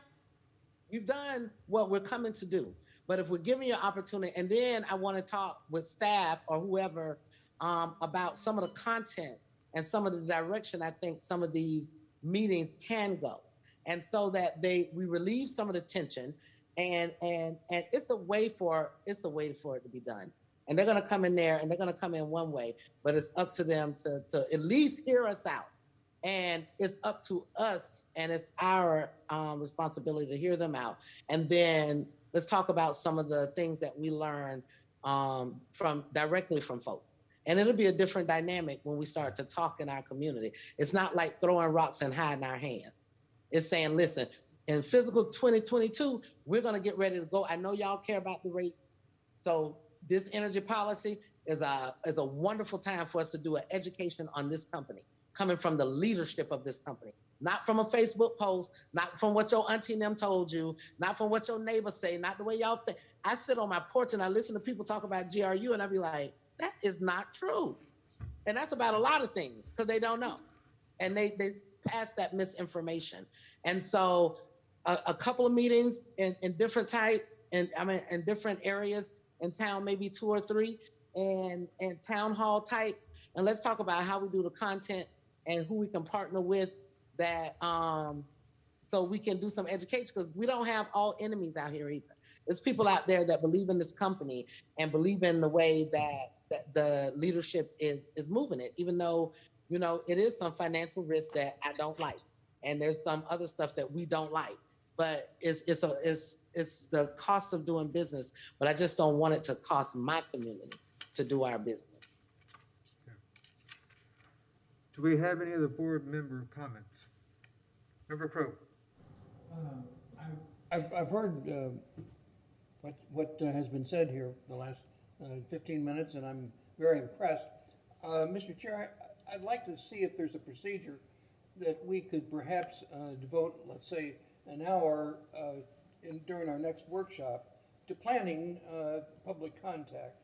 you've done what we're coming to do. But if we're giving you an opportunity, and then I want to talk with staff or whoever about some of the content and some of the direction I think some of these meetings can go. And so that we relieve some of the tension, and it's a way for it to be done. And they're going to come in there, and they're going to come in one way, but it's up to them to at least hear us out And it's up to us, and it's our responsibility to hear them out. And then let's talk about some of the things that we learned directly from folks. And it'll be a different dynamic when we start to talk in our community. It's not like throwing rocks and hiding our hands. It's saying, listen, in fiscal 2022, we're going to get ready to go. I know y'all care about the rate. So this energy policy is a wonderful time for us to do an education on this company, coming from the leadership of this company, not from a Facebook post, not from what your auntie and them told you, not from what your neighbors say, not the way y'all think. I sit on my porch and I listen to people talk about GRU and I be like, that is not true. And that's about a lot of things because they don't know. And they pass that misinformation. And so a couple of meetings in different types, in different areas in town, maybe 2 or 3, and town hall types. And let's talk about how we do the content and who we can partner with that so we can do some education, because we don't have all enemies out here either. There's people out there that believe in this company and believe in the way that the leadership is moving it, even though, you know, it is some financial risk that I don't like. And there's some other stuff that we don't like, but it's the cost of doing business. But I just don't want it to cost my community to do our business. Do we have any other board member comments? Member Crowe. I've heard what has been said here the last 15 minutes, and I'm very impressed. Mr. Chair, I'd like to see if there's a procedure that we could perhaps devote, let's say, an hour during our next workshop to planning public contact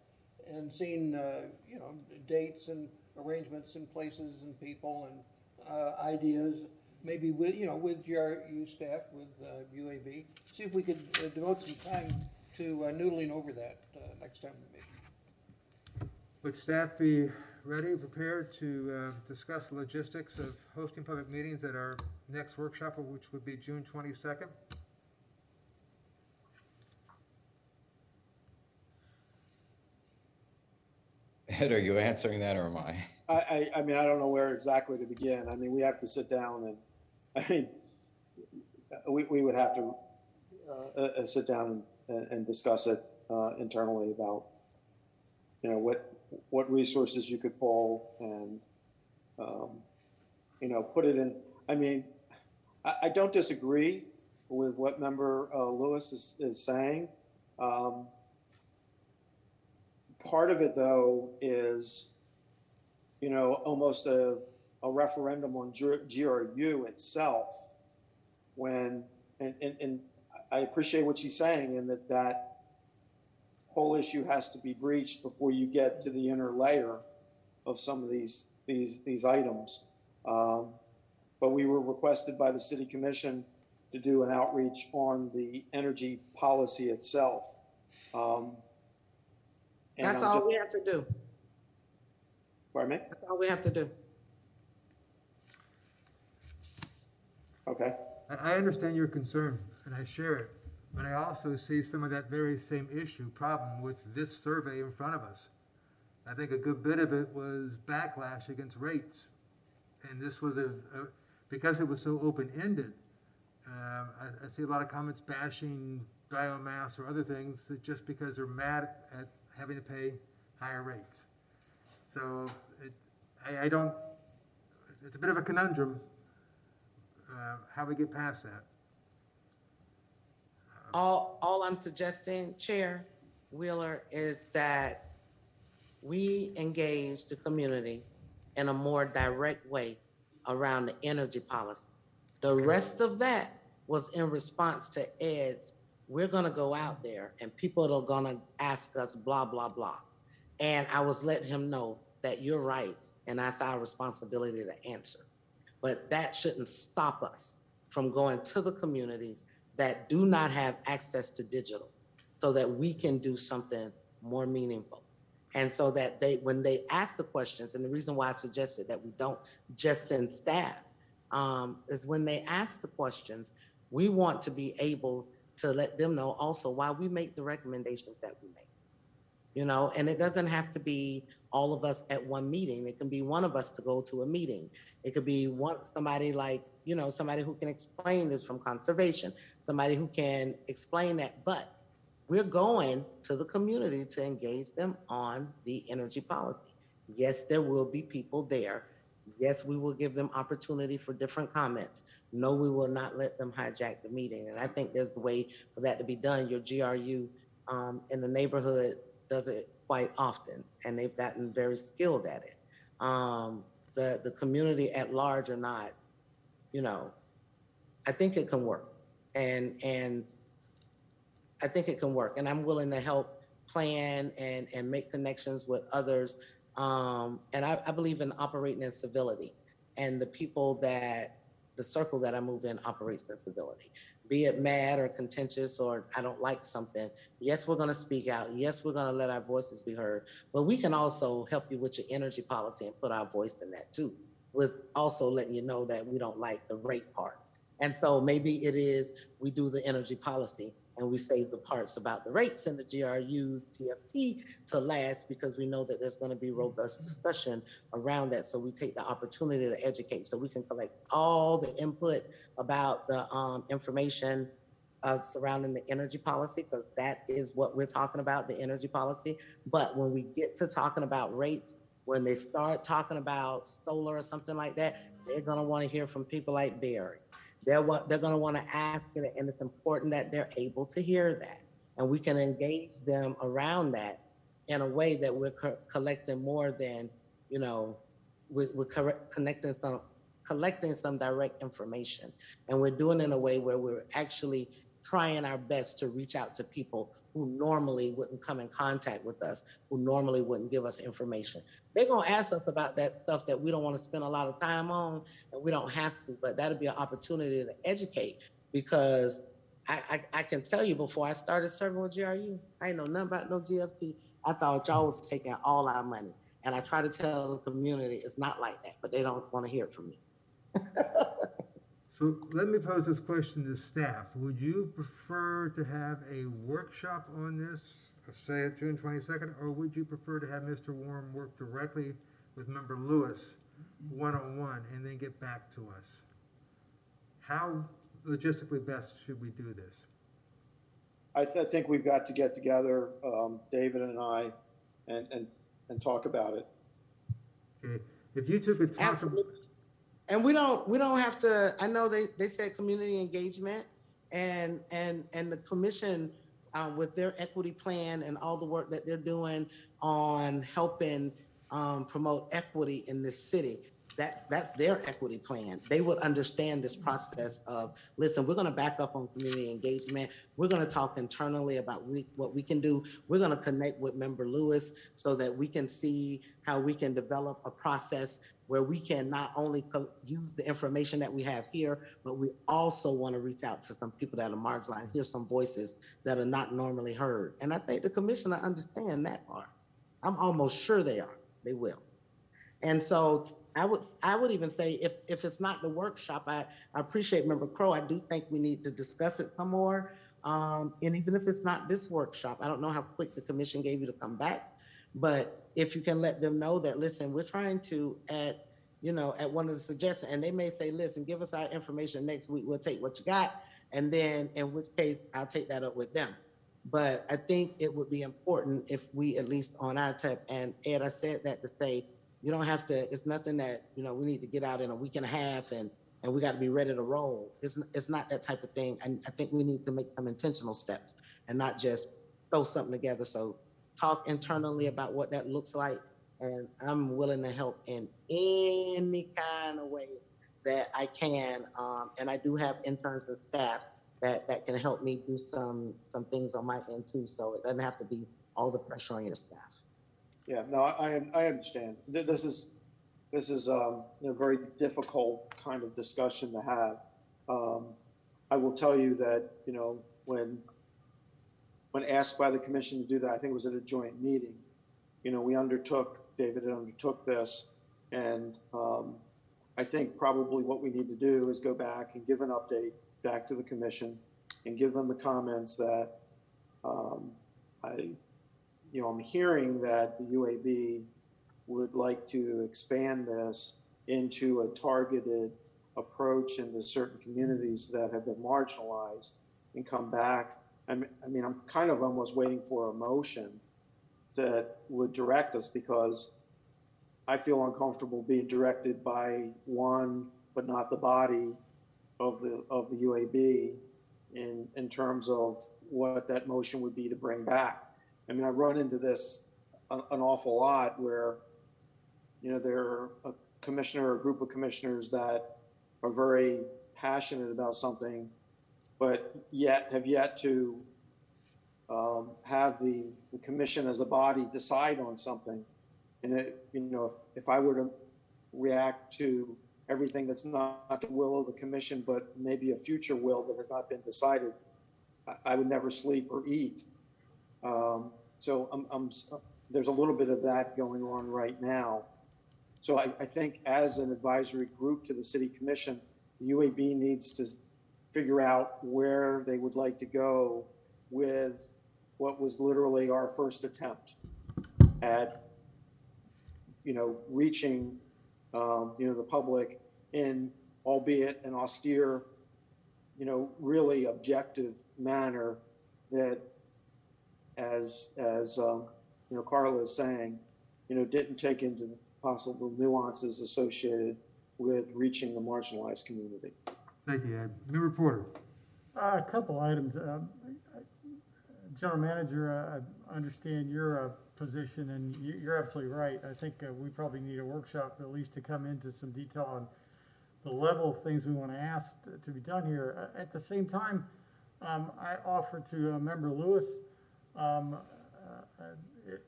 and seeing, dates and arrangements and places and people and ideas, maybe with GRU staff, with UAB. See if we could devote some time to noodling over that next time we meet. Would staff be ready, prepared to discuss the logistics of hosting public meetings at our next workshop, which would be June 22nd? Ed, are you answering that or am I? I mean, I don't know where exactly to begin. I mean, we have to sit down and, we would have to sit down and discuss it internally about, what resources you could pull and, put it in. I mean, I don't disagree with what Member Lewis is saying. Part of it, though, is, almost a referendum on GRU itself. And I appreciate what she's saying, and that whole issue has to be breached before you get to the inner layer of some of these items. But we were requested by the City Commission to do an outreach on the energy policy itself. That's all we have to do. Pardon me? That's all we have to do. Okay. I understand your concern, and I share it, but I also see some of that very same problem with this survey in front of us. I think a good bit of it was backlash against rates, and this was because it was so open-ended. I see a lot of comments bashing biomass or other things just because they're mad at having to pay higher rates. So it's a bit of a conundrum how we get past that. All I'm suggesting, Chair Wheeler, is that we engage the community in a more direct way around the energy policy. The rest of that was in response to Ed's, we're gonna go out there and people are gonna ask us blah, blah, blah. And I was letting him know that you're right, and that's our responsibility to answer. But that shouldn't stop us from going to the communities that do not have access to digital so that we can do something more meaningful. And so that when they ask the questions, and the reason why I suggested that we don't just send staff, is when they ask the questions, we want to be able to let them know also why we make the recommendations that we make. you know, and it doesn't have to be all of us at one meeting. It can be one of us to go to a meeting. It could be somebody like, you know, somebody who can explain this from conservation, somebody who can explain that. But we're going to the community to engage them on the energy policy. Yes, there will be people there. Yes, we will give them opportunity for different comments. No, we will not let them hijack the meeting. And I think there's a way for that to be done. Your GRU in the neighborhood does it quite often, and they've gotten very skilled at it. The community at large or not, you know, I think it can work. And I think it can work. And I'm willing to help plan and make connections with others. And I believe in operating in civility. And the circle that I move in operates in civility. Be it mad or contentious or I don't like something, yes, we're gonna speak out. Yes, we're gonna let our voices be heard, but we can also help you with your energy policy and put our voice in that too, with also letting you know that we don't like the rate part. And so maybe it is, we do the energy policy and we save the parts about the rates and the GRU, TFT to last because we know that there's going to be robust discussion around that. So we take the opportunity to educate so we can collect all the input about the information surrounding the energy policy, because that is what we're talking about, the energy policy. But when we get to talking about rates, when they start talking about solar or something like that, they're going to want to hear from people like Barry. They're going to want to ask it, and it's important that they're able to hear that. And we can engage them around that in a way that we're collecting more than, you know, we're collecting some direct information. And we're doing it in a way where we're actually trying our best to reach out to people who normally wouldn't come in contact with us, who normally wouldn't give us information. They're going to ask us about that stuff that we don't want to spend a lot of time on, and we don't have to, but that'll be an opportunity to educate, because I can tell you, before I started serving with GRU, I didn't know nothing about no GFT. I thought y'all was taking all our money. And I try to tell the community it's not like that, but they don't want to hear it from me. So let me pose this question to staff. Would you prefer to have a workshop on this, say at June 22nd, or would you prefer to have Mr. Warren work directly with Member Lewis one-on-one and then get back to us? How logistically best should we do this? I think we've got to get together, David and I, and talk about it. Okay. If you took a talk. Absolutely. And we don't have to, I know they said community engagement and the commission with their equity plan and all the work that they're doing on helping promote equity in this city. That's their equity plan. They would understand this process of, listen, we're going to back up on community engagement. We're going to talk internally about what we can do. We're going to connect with Member Lewis so that we can see how we can develop a process where we can not only use the information that we have here, but we also want to reach out to some people that are marginalized, hear some voices that are not normally heard. And I think the commissioner understand that part. I'm almost sure they are. They will. And so I would even say if it's not the workshop, I appreciate Member Crow. I do think we need to discuss it some more. And even if it's not this workshop, I don't know how quick the commission gave you to come back, but if you can let them know that, listen, we're trying to at one of the suggestions, and they may say, listen, give us our information next week. We'll take what you got. And then in which case I'll take that up with them. But I think it would be important if we, at least on our tip, and Ed, I said that to say, you don't have to, it's nothing that, we need to get out in a week and a half and we got to be ready to roll. It's not that type of thing. And I think we need to make some intentional steps and not just throw something together. So talk internally about what that looks like. And I'm willing to help in any kind of way that I can. And I do have interns and staff that can help me do some things on my end too. So it doesn't have to be all the pressure on your staff. Yeah, no, I understand. This is a very difficult kind of discussion to have. I will tell you that when asked by the commission to do that, I think it was at a joint meeting. David undertook this, and I think probably what we need to do is go back and give an update back to the commission and give them the comments that I'm hearing that the UAB would like to expand this into a targeted approach into certain communities that have been marginalized and come back. I'm kind of almost waiting for a motion that would direct us, because I feel uncomfortable being directed by one, but not the body of the UAB in terms of what that motion would be to bring back. I run into this an awful lot where, there are a commissioner or a group of commissioners that are very passionate about something, but have yet to have the commission as a body decide on something. And if I were to react to everything that's not the will of the commission, but maybe a future will that has not been decided, I would never sleep or eat. So there's a little bit of that going on right now. So I think as an advisory group to the city commission, the UAB needs to figure out where they would like to go with what was literally our first attempt at, reaching, the public in, albeit an austere, really objective manner that, as Carla is saying, didn't take into possible nuances associated with reaching the marginalized community. Thank you, Ed. Member Porter. A couple items. General Manager, I understand your position, and you're absolutely right. I think we probably need a workshop at least to come into some detail on the level of things we want to ask to be done here. At the same time, I offer to Member Lewis,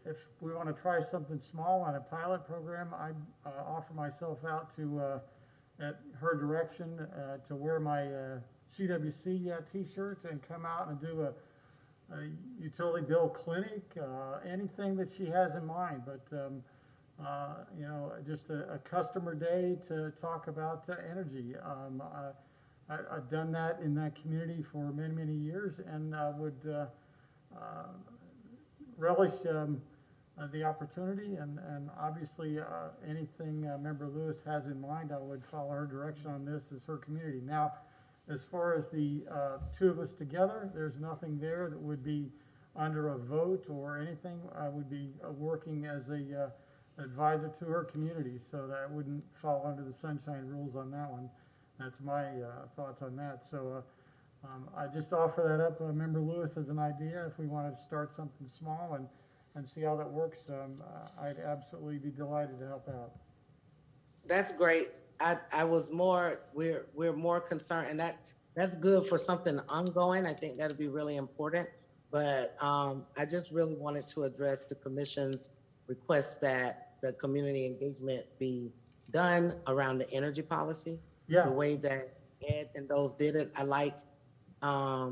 if we want to try something small on a pilot program, I offer myself out to, at her direction, to wear my CWC t-shirt and come out and do a utility bill clinic, anything that she has in mind, but just a customer day to talk about energy. I've done that in that community for many, many years, and would relish the opportunity, and obviously anything Member Lewis has in mind, I would follow her direction on this as her community. Now, as far as the two of us together, there's nothing there that would be under a vote or anything. I would be working as a advisor to her community, so that I wouldn't fall under the sunshine rules on that one. That's my thoughts on that. So I just offer that up, Member Lewis, as an idea. If we wanted to start something small and see how that works, I'd absolutely be delighted to help out. That's great. I was more, we're more concerned, and that's good for something ongoing. I think that'd be really important. But I just really wanted to address the commission's request that the community engagement be done around the energy policy. Yeah. The way that Ed and those did it, I like. I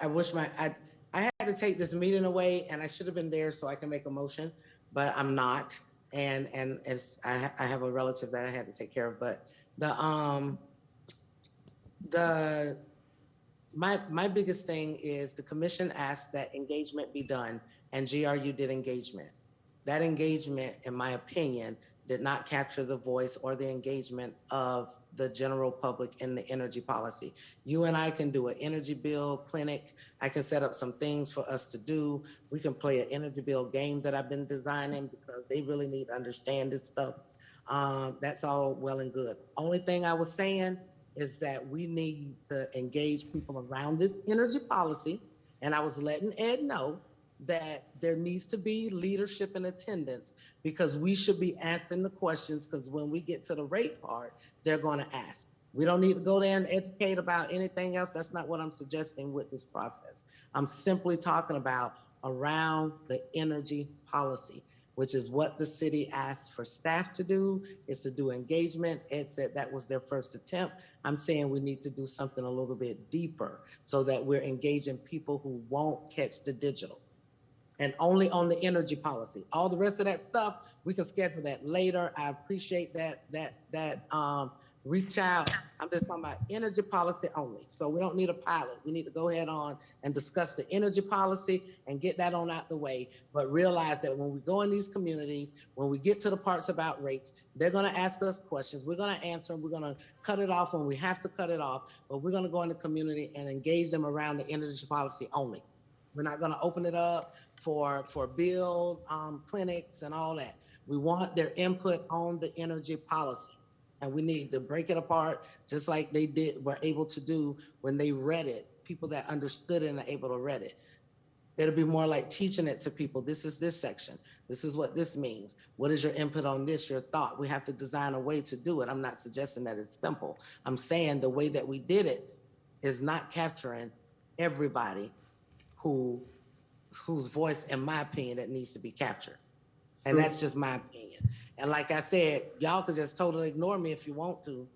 wish I had to take this meeting away, and I should have been there so I can make a motion, but I'm not. And as I have a relative that I had to take care of, but my biggest thing is the commission asked that engagement be done, and GRU did engagement. That engagement, in my opinion, did not capture the voice or the engagement of the general public in the energy policy. You and I can do an energy bill clinic. I can set up some things for us to do. We can play an energy bill game that I've been designing, because they really need to understand this stuff. That's all well and good. Only thing I was saying is that we need to engage people around this energy policy. And I was letting Ed know that there needs to be leadership and attendance, because we should be asking the questions, because when we get to the rate part, they're going to ask. We don't need to go there and educate about anything else. That's not what I'm suggesting with this process. I'm simply talking about around the energy policy, which is what the city asked for staff to do, is to do engagement. Ed said that was their first attempt. I'm saying we need to do something a little bit deeper so that we're engaging people who won't catch the digital. And only on the energy policy. All the rest of that stuff, we can schedule that later. I appreciate that reach out. I'm just talking about energy policy only. So we don't need a pilot. We need to go ahead on and discuss the energy policy and get that on out the way. But realize that when we go in these communities, when we get to the parts about rates, they're going to ask us questions. We're going to answer them. We're going to cut it off when we have to cut it off. But we're going to go in the community and engage them around the energy policy only. We're not going to open it up for build clinics and all that. We want their input on the energy policy. And we need to break it apart, just like they were able to do when they read it. People that understood it and are able to read it. It'll be more like teaching it to people. This is this section. This is what this means. What is your input on this, your thought? We have to design a way to do it. I'm not suggesting that it's simple. I'm saying the way that we did it is not capturing everybody whose voice, in my opinion, that needs to be captured. And that's just my opinion. And like I said, y'all could just totally ignore me if you want to.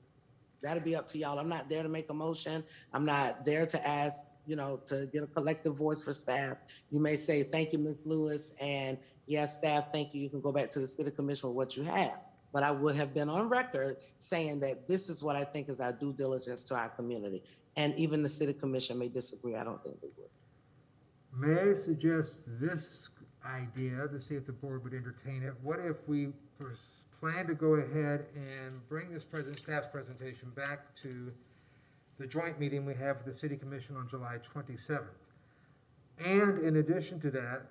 That'll be up to y'all. I'm not there to make a motion. I'm not there to ask, to get a collective voice for staff. You may say, thank you, Ms. Lewis. And yes, staff, thank you. You can go back to the city commission with what you have. But I would have been on record saying that this is what I think is our due diligence to our community. And even the city commission may disagree. I don't think they would. May I suggest this idea to see if the board would entertain it? What if we plan to go ahead and bring this staff's presentation back to the joint meeting we have with the City Commission on July 27th? And in addition to that,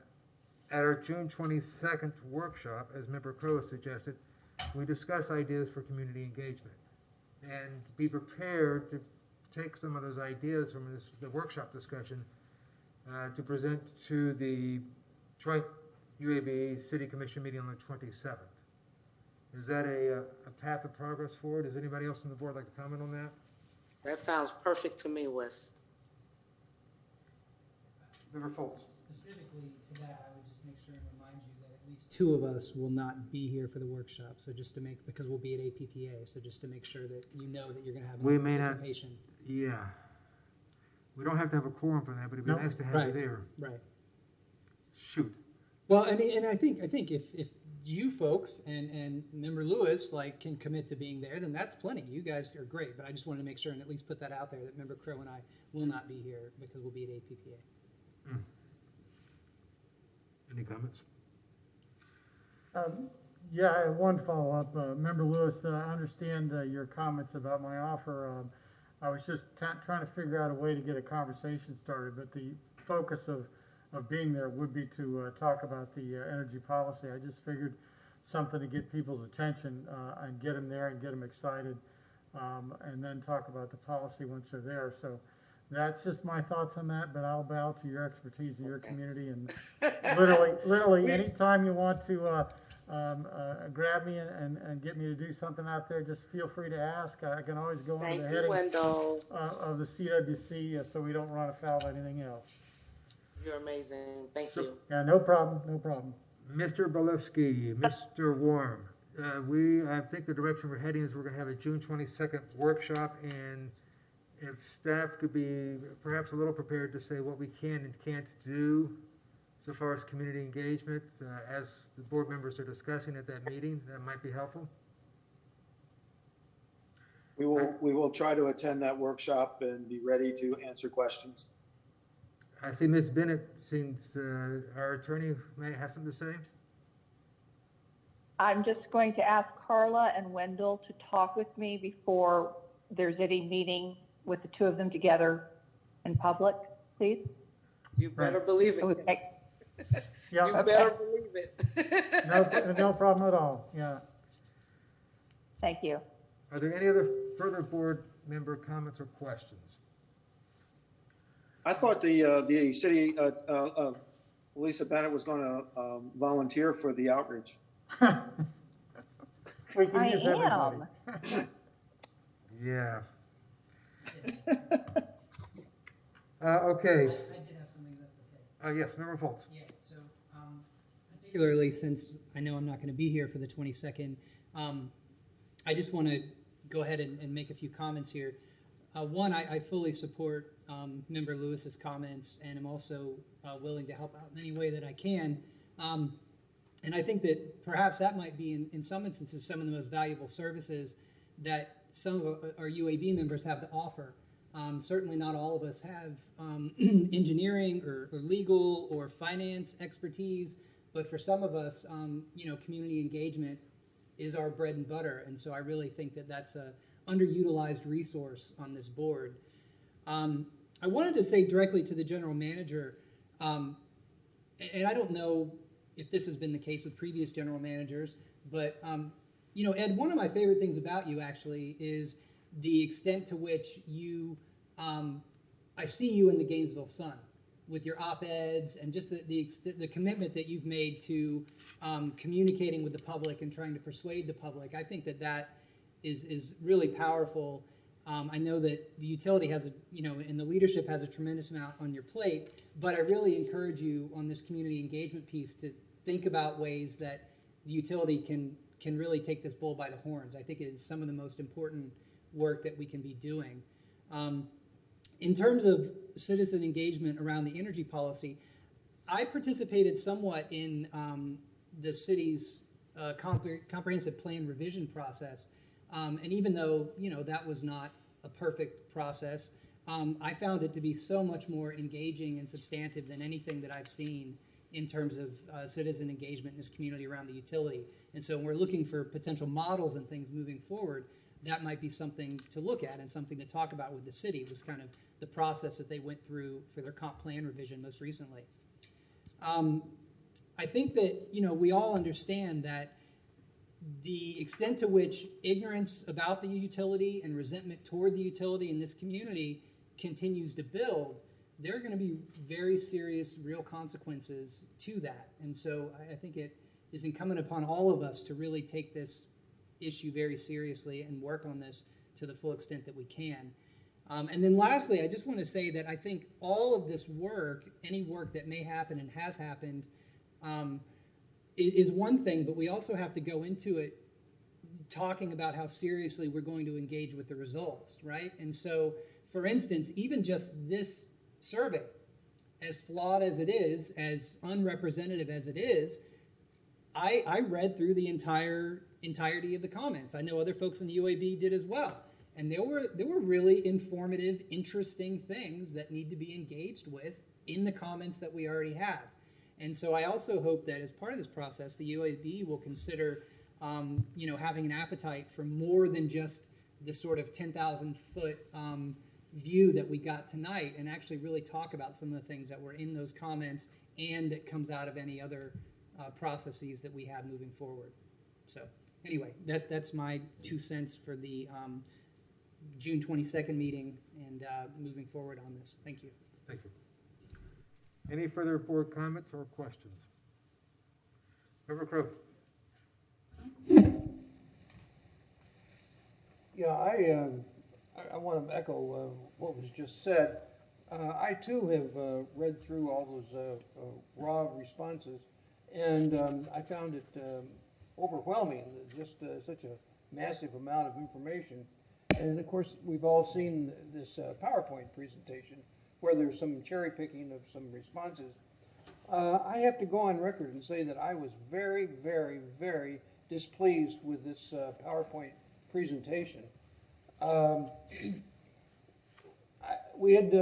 at our June 22nd workshop, as Member Crowe suggested, we discuss ideas for community engagement and be prepared to take some of those ideas from the workshop discussion to present to the joint UAB City Commission meeting on the 27th. Is that a path of progress forward? Does anybody else on the board like to comment on that? That sounds perfect to me, Wes. Member Foltz. Specifically to that, I would just make sure and remind you that at least two of us will not be here for the workshop. So just to because we'll be at APPA. So just to make sure that you know that you're going to have participation. Yeah. We don't have to have a quorum for that, but it'd be nice to have you there. Right. Shoot. Well, I mean, and I think if you folks and Member Lewis can commit to being there, then that's plenty. You guys are great, but I just wanted to make sure and at least put that out there that Member Crowe and I will not be here because we'll be at APPA. Any comments? Yeah, I have one follow-up. Member Lewis, I understand your comments about my offer. I was just trying to figure out a way to get a conversation started, but the focus of being there would be to talk about the energy policy. I just figured something to get people's attention and get them there and get them excited, and then talk about the policy once they're there. So that's just my thoughts on that, but I'll bow to your expertise in your community, and literally anytime you want to grab me and get me to do something out there, just feel free to ask. I can always go into the heading of the CWC so we don't run afoul of anything else. You're amazing. Thank you. Yeah, no problem. No problem. Mr. Bolewski, Mr. Warm, I think the direction we're heading is we're going to have a June 22nd workshop, and if staff could be perhaps a little prepared to say what we can and can't do so far as community engagement, as the board members are discussing at that meeting, that might be helpful. We will try to attend that workshop and be ready to answer questions. I see Ms. Bennett, since our attorney may have something to say. I'm just going to ask Carla and Wendell to talk with me before there's any meeting with the two of them together in public, please. You better believe it. Okay. Yeah. You better believe it. No problem at all. Yeah. Thank you. Are there any other further board member comments or questions? I thought the city, Lisa Bennett was going to volunteer for the outreach. We can use everybody. Yeah. Okay. I did have something that's okay. Yes, Member Foltz. Yeah, so particularly since I know I'm not going to be here for the 22nd, I just want to go ahead and make a few comments here. One, I fully support Member Lewis's comments, and I'm also willing to help out in any way that I can. And I think that perhaps that might be, in some instances, some of the most valuable services that some of our UAB members have to offer. Certainly not all of us have engineering or legal or finance expertise, but for some of us, community engagement is our bread and butter. And so I really think that that's a underutilized resource on this board. I wanted to say directly to the general manager, and I don't know if this has been the case with previous general managers, but Ed, one of my favorite things about you actually is the extent to which you, I see you in the Gainesville Sun with your op-eds and just the commitment that you've made to communicating with the public and trying to persuade the public. I think that is really powerful. I know that the utility has and the leadership has a tremendous amount on your plate, but I really encourage you on this community engagement piece to think about ways that the utility can really take this bull by the horns. I think it is some of the most important work that we can be doing. In terms of citizen engagement around the energy policy, I participated somewhat in the city's comprehensive plan revision process. And even though, that was not a perfect process, I found it to be so much more engaging and substantive than anything that I've seen in terms of citizen engagement in this community around the utility. And so when we're looking for potential models and things moving forward, that might be something to look at and something to talk about with the city, was kind of the process that they went through for their comp plan revision most recently. I think that, we all understand that the extent to which ignorance about the utility and resentment toward the utility in this community continues to build, there are going to be very serious, real consequences to that. And so I think it is incumbent upon all of us to really take this issue very seriously and work on this to the full extent that we can. And then lastly, I just want to say that I think all of this work, any work that may happen and has happened, is one thing, but we also have to go into it talking about how seriously we're going to engage with the results, right? And so, for instance, even just this survey, as flawed as it is, as unrepresentative as it is, I read through the entirety of the comments. I know other folks in the UAB did as well. And there were really informative, interesting things that need to be engaged with in the comments that we already have. And so I also hope that as part of this process, the UAB will consider, having an appetite for more than just the sort of 10,000-foot view that we got tonight, and actually really talk about some of the things that were in those comments and that comes out of any other processes that we have moving forward. So anyway, that's my 2 cents for the June 22nd meeting and moving forward on this. Thank you. Thank you. Any further board comments or questions? Member Crowe. Yeah, I want to echo what was just said. I too have read through all those raw responses, and I found it overwhelming, just such a massive amount of information. And of course, we've all seen this PowerPoint presentation where there's some cherry picking of some responses. I have to go on record and say that I was very, very, very displeased with this PowerPoint presentation. We had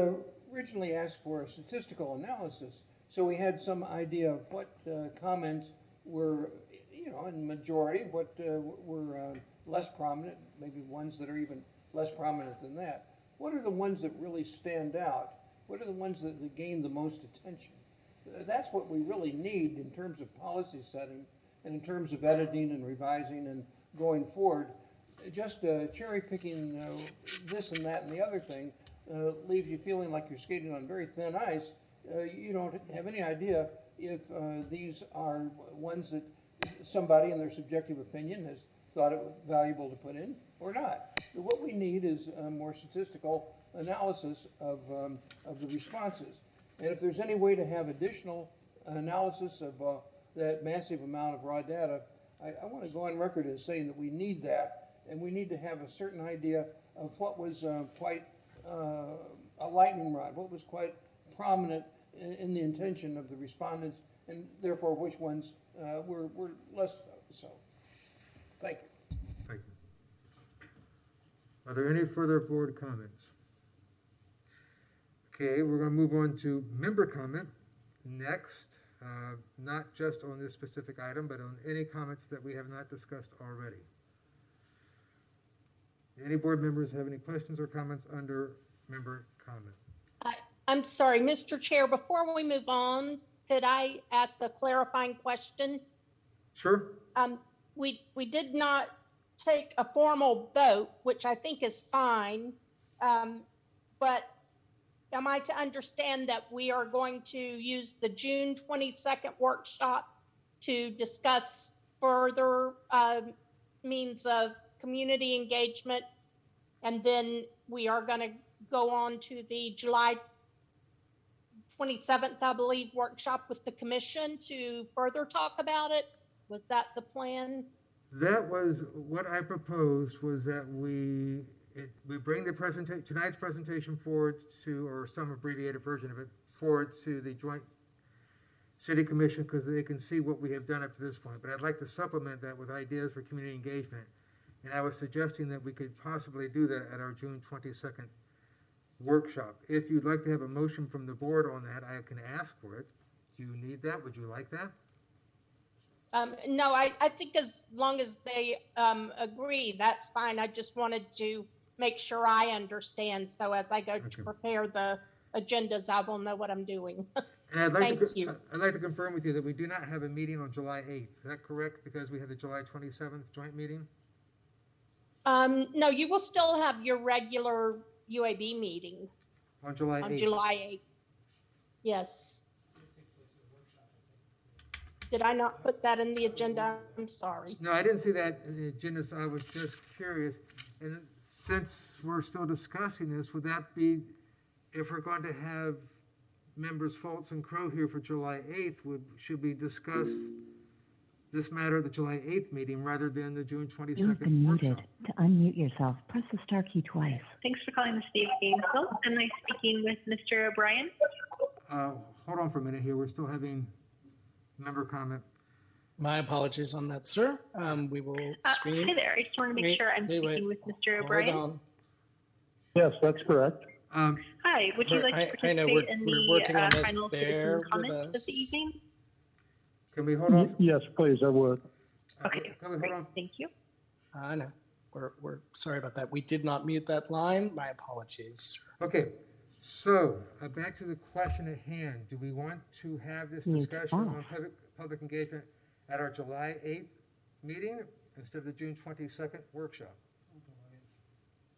originally asked for a statistical analysis, so we had some idea of what comments were, in majority, what were less prominent, maybe ones that are even less prominent than that. What are the ones that really stand out? What are the ones that gain the most attention? That's what we really need in terms of policy setting and in terms of editing and revising and going forward. Just cherry picking this and that and the other thing leaves you feeling like you're skating on very thin ice. You don't have any idea if these are ones that somebody in their subjective opinion has thought it was valuable to put in or not. What we need is a more statistical analysis of the responses. And if there's any way to have additional analysis of that massive amount of raw data, I want to go on record as saying that we need that. And we need to have a certain idea of what was quite a lightning rod, what was quite prominent in the intention of the respondents, and therefore which ones were less so. Thank you. Thank Are there any further board comments? Okay, we're going to move on to member comment next, not just on this specific item, but on any comments that we have not discussed already. Any board members have any questions or comments under member comment? I'm sorry, Mr. Chair, before we move on, could I ask a clarifying question? Sure. We did not take a formal vote, which I think is fine. But am I to understand that we are going to use the June 22nd workshop to discuss further means of community engagement? And then we are going to go on to the July 27th, I believe, workshop with the commission to further talk about it? Was that the plan? That was what I proposed, was that we bring the tonight's presentation forward to, or some abbreviated version of it, forward to the joint city commission, because they can see what we have done up to this point. But I'd like to supplement that with ideas for community engagement. And I was suggesting that we could possibly do that at our June 22nd workshop. If you'd like to have a motion from the board on that, I can ask for it. Do you need that? Would you like that? No, I think as long as they agree, that's fine. I just wanted to make sure I understand. So as I go to prepare the agendas, I will know what I'm doing. And I'd like Thank you. I'd like to confirm with you that we do not have a meeting on July 8th. Is that correct? Because we have the July 27th joint meeting? No, you will still have your regular UAB meeting On July 8th? on July 8th. Yes. Did I not put that in the agenda? I'm sorry. No, I didn't see that in the agenda, so I was just curious. And since we're still discussing this, would that be, if we're going to have members Fultz and Crow here for July 8th, should we discuss this matter at the July 8th meeting rather than the June 22nd You've been workshop? muted. To unmute yourself, press the star key twice. Thanks for calling the City of Gainesville. Am I speaking with Mr. O'Brien? Hold on for a minute here. We're still having member comment. My apologies on that, sir. We will screen. Hi there. I just want to make sure I'm speaking with Mr. O'Brien. Hold on. Yes, that's correct. Hi. Would you like to I know participate in we're working on the this. final Bear citizen with comments of us. the evening? Can we hold on? Yes, please, I would. Okay. Can we hold on? Thank you. I know. We're sorry about that. We did not mute that line. My apologies. Okay, so back to the question at hand. Do we want to have this discussion on public engagement at our July 8th meeting instead of the June 22nd workshop?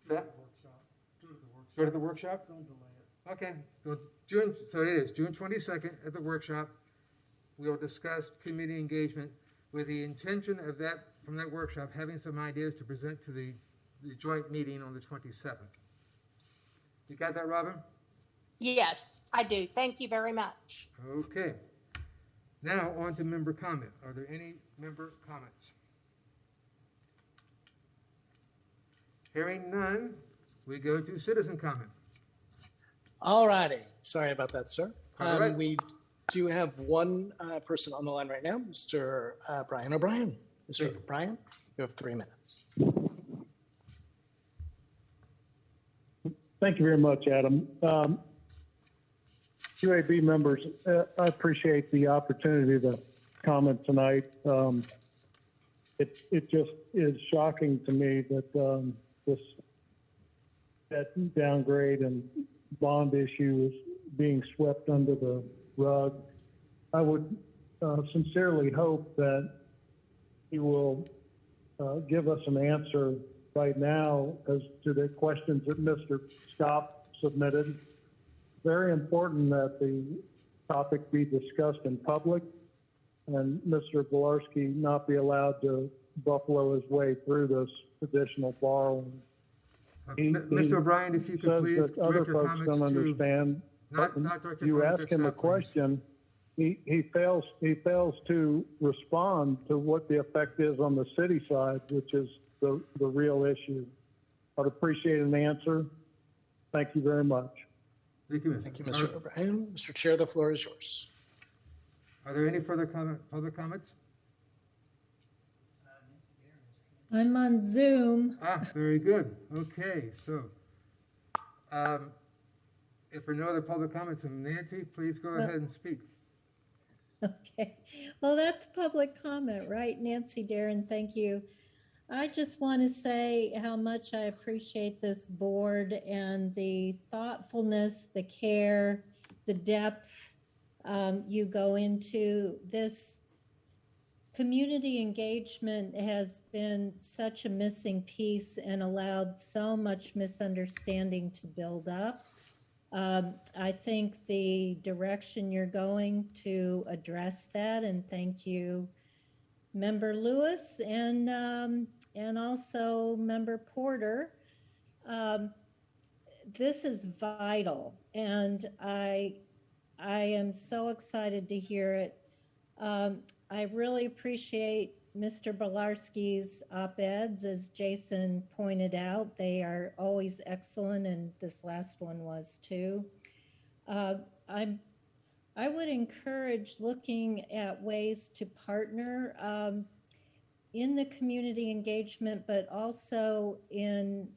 Go to the workshop? Don't delay it. Okay, so it is June 22nd at the workshop. We'll discuss community engagement with the intention of that, from that workshop, having some ideas to present to the joint meeting on the 27th. You got that, Robin? Yes, I do. Thank you very much. Okay. Now on to member comment. Are there any member comments? Hearing none, we go to citizen comment. All righty. Sorry about that, sir. All right. We do have one person on the line right now, Mr. Brian O'Brien. Mr. O'Brien, you have 3 minutes. Thank you very much, Adam. UAB members, I appreciate the opportunity to comment tonight. It just is shocking to me that this debt downgrade and bond issue is being swept under the rug. I would sincerely hope that you will give us an answer right now as to the questions that Mr. Scott submitted. Very important that the topic be discussed in public and Mr. Volarski not be allowed to buffalo his way through this additional borrowing. Mr. O'Brien, if you could please says that other direct your folks comments don't to, understand. not direct your You comments ask to him a staff, please. question, he fails to respond to what the effect is on the city side, which is the real issue. I'd appreciate an answer. Thank you very much. Thank you, Thank you, Mr. O'Brien. Mr. Chair, the floor is yours. Are there any further public comments? I'm on Zoom. Ah, very good. Okay, so if there are no other public comments, Nancy, please go ahead and speak. Okay, well, that's public comment, right? Nancy Darren, thank you. I just want to say how much I appreciate this board and the thoughtfulness, the care, the depth you go into. This community engagement has been such a missing piece and allowed so much misunderstanding to build up. I think the direction you're going to address that, and thank you, Member Lewis and also Member Porter. This is vital, and I am so excited to hear it. I really appreciate Mr. Bolarski's op-eds, as Jason pointed out. They are always excellent, and this last one was too. I would encourage looking at ways to partner in the community engagement, but also in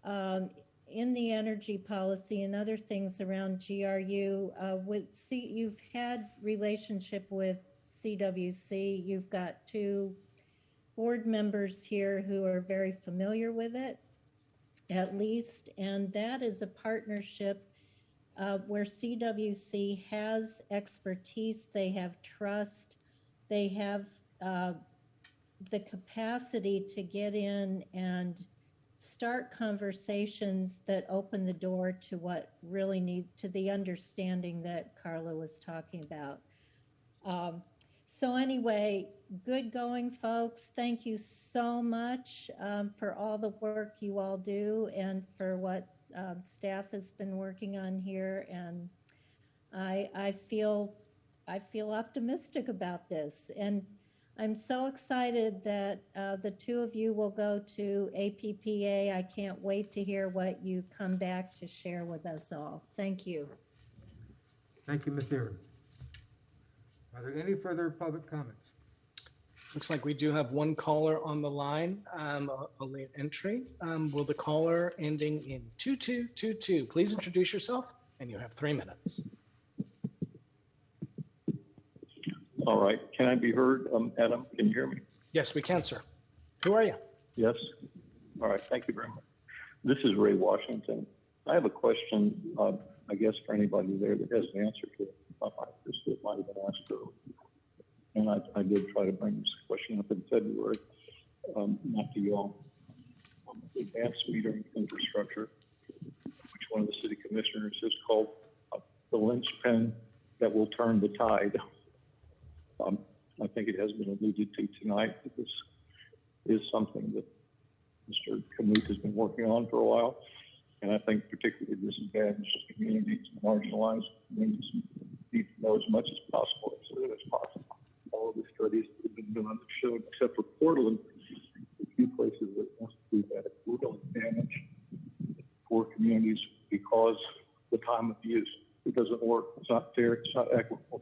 the energy policy and other things around GRU. You've had relationship with CWC. You've got 2 board members here who are very familiar with it, at least, and that is a partnership where CWC has expertise, they have trust, they have the capacity to get in and start conversations that open the door to what really to the understanding that Carla was talking about. So anyway, good going, folks. Thank you so much for all the work you all do and for what staff has been working on here. And I feel optimistic about this. And I'm so excited that the 2 of you will go to APPA. I can't wait to hear what you come back to share with us all. Thank you. Thank you, Ms. Darren. Are there any further public comments? Looks like we do have one caller on the line, a late entry. Will the caller ending in 2222 please introduce yourself, and you have 3 minutes. All right. Can I be heard? Adam, can you hear me? Yes, we can, sir. Who are you? Yes. All right. Thank you very much. This is Ray Washington. I have a question, I guess, for anybody there that has an answer to it. It might have been asked earlier. And I did try to bring this question up in February, not to y'all. Advanced metering infrastructure, which one of the city commissioners has called the linchpin that will turn the tide. I think it has been alluded to tonight that this is something that Mr. Kamut has been working on for a while. And I think particularly disadvantaged communities, marginalized communities need to know as much as possible, as soon as possible. All of the studies that have been done have shown, except for Portland, a few places that must do that, it will damage poor communities because the time of use, it doesn't work. It's not fair. It's not equitable.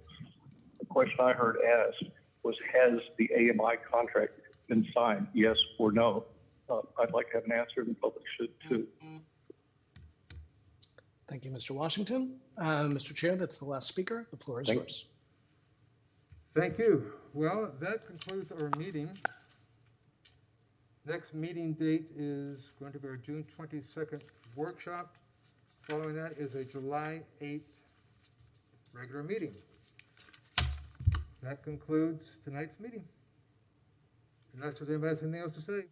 The question I heard asked was, has the AMI contract been signed? Yes or no? I'd like to have an answer, and the public should too. Thank you, Mr. Washington. Mr. Chair, that's the last speaker. The floor is yours. Thank you. Well, that concludes our meeting. Next meeting date is going to be our June 22nd workshop. Following that is a July 8th regular meeting. That concludes tonight's meeting. Unless there's anybody has anything else to say.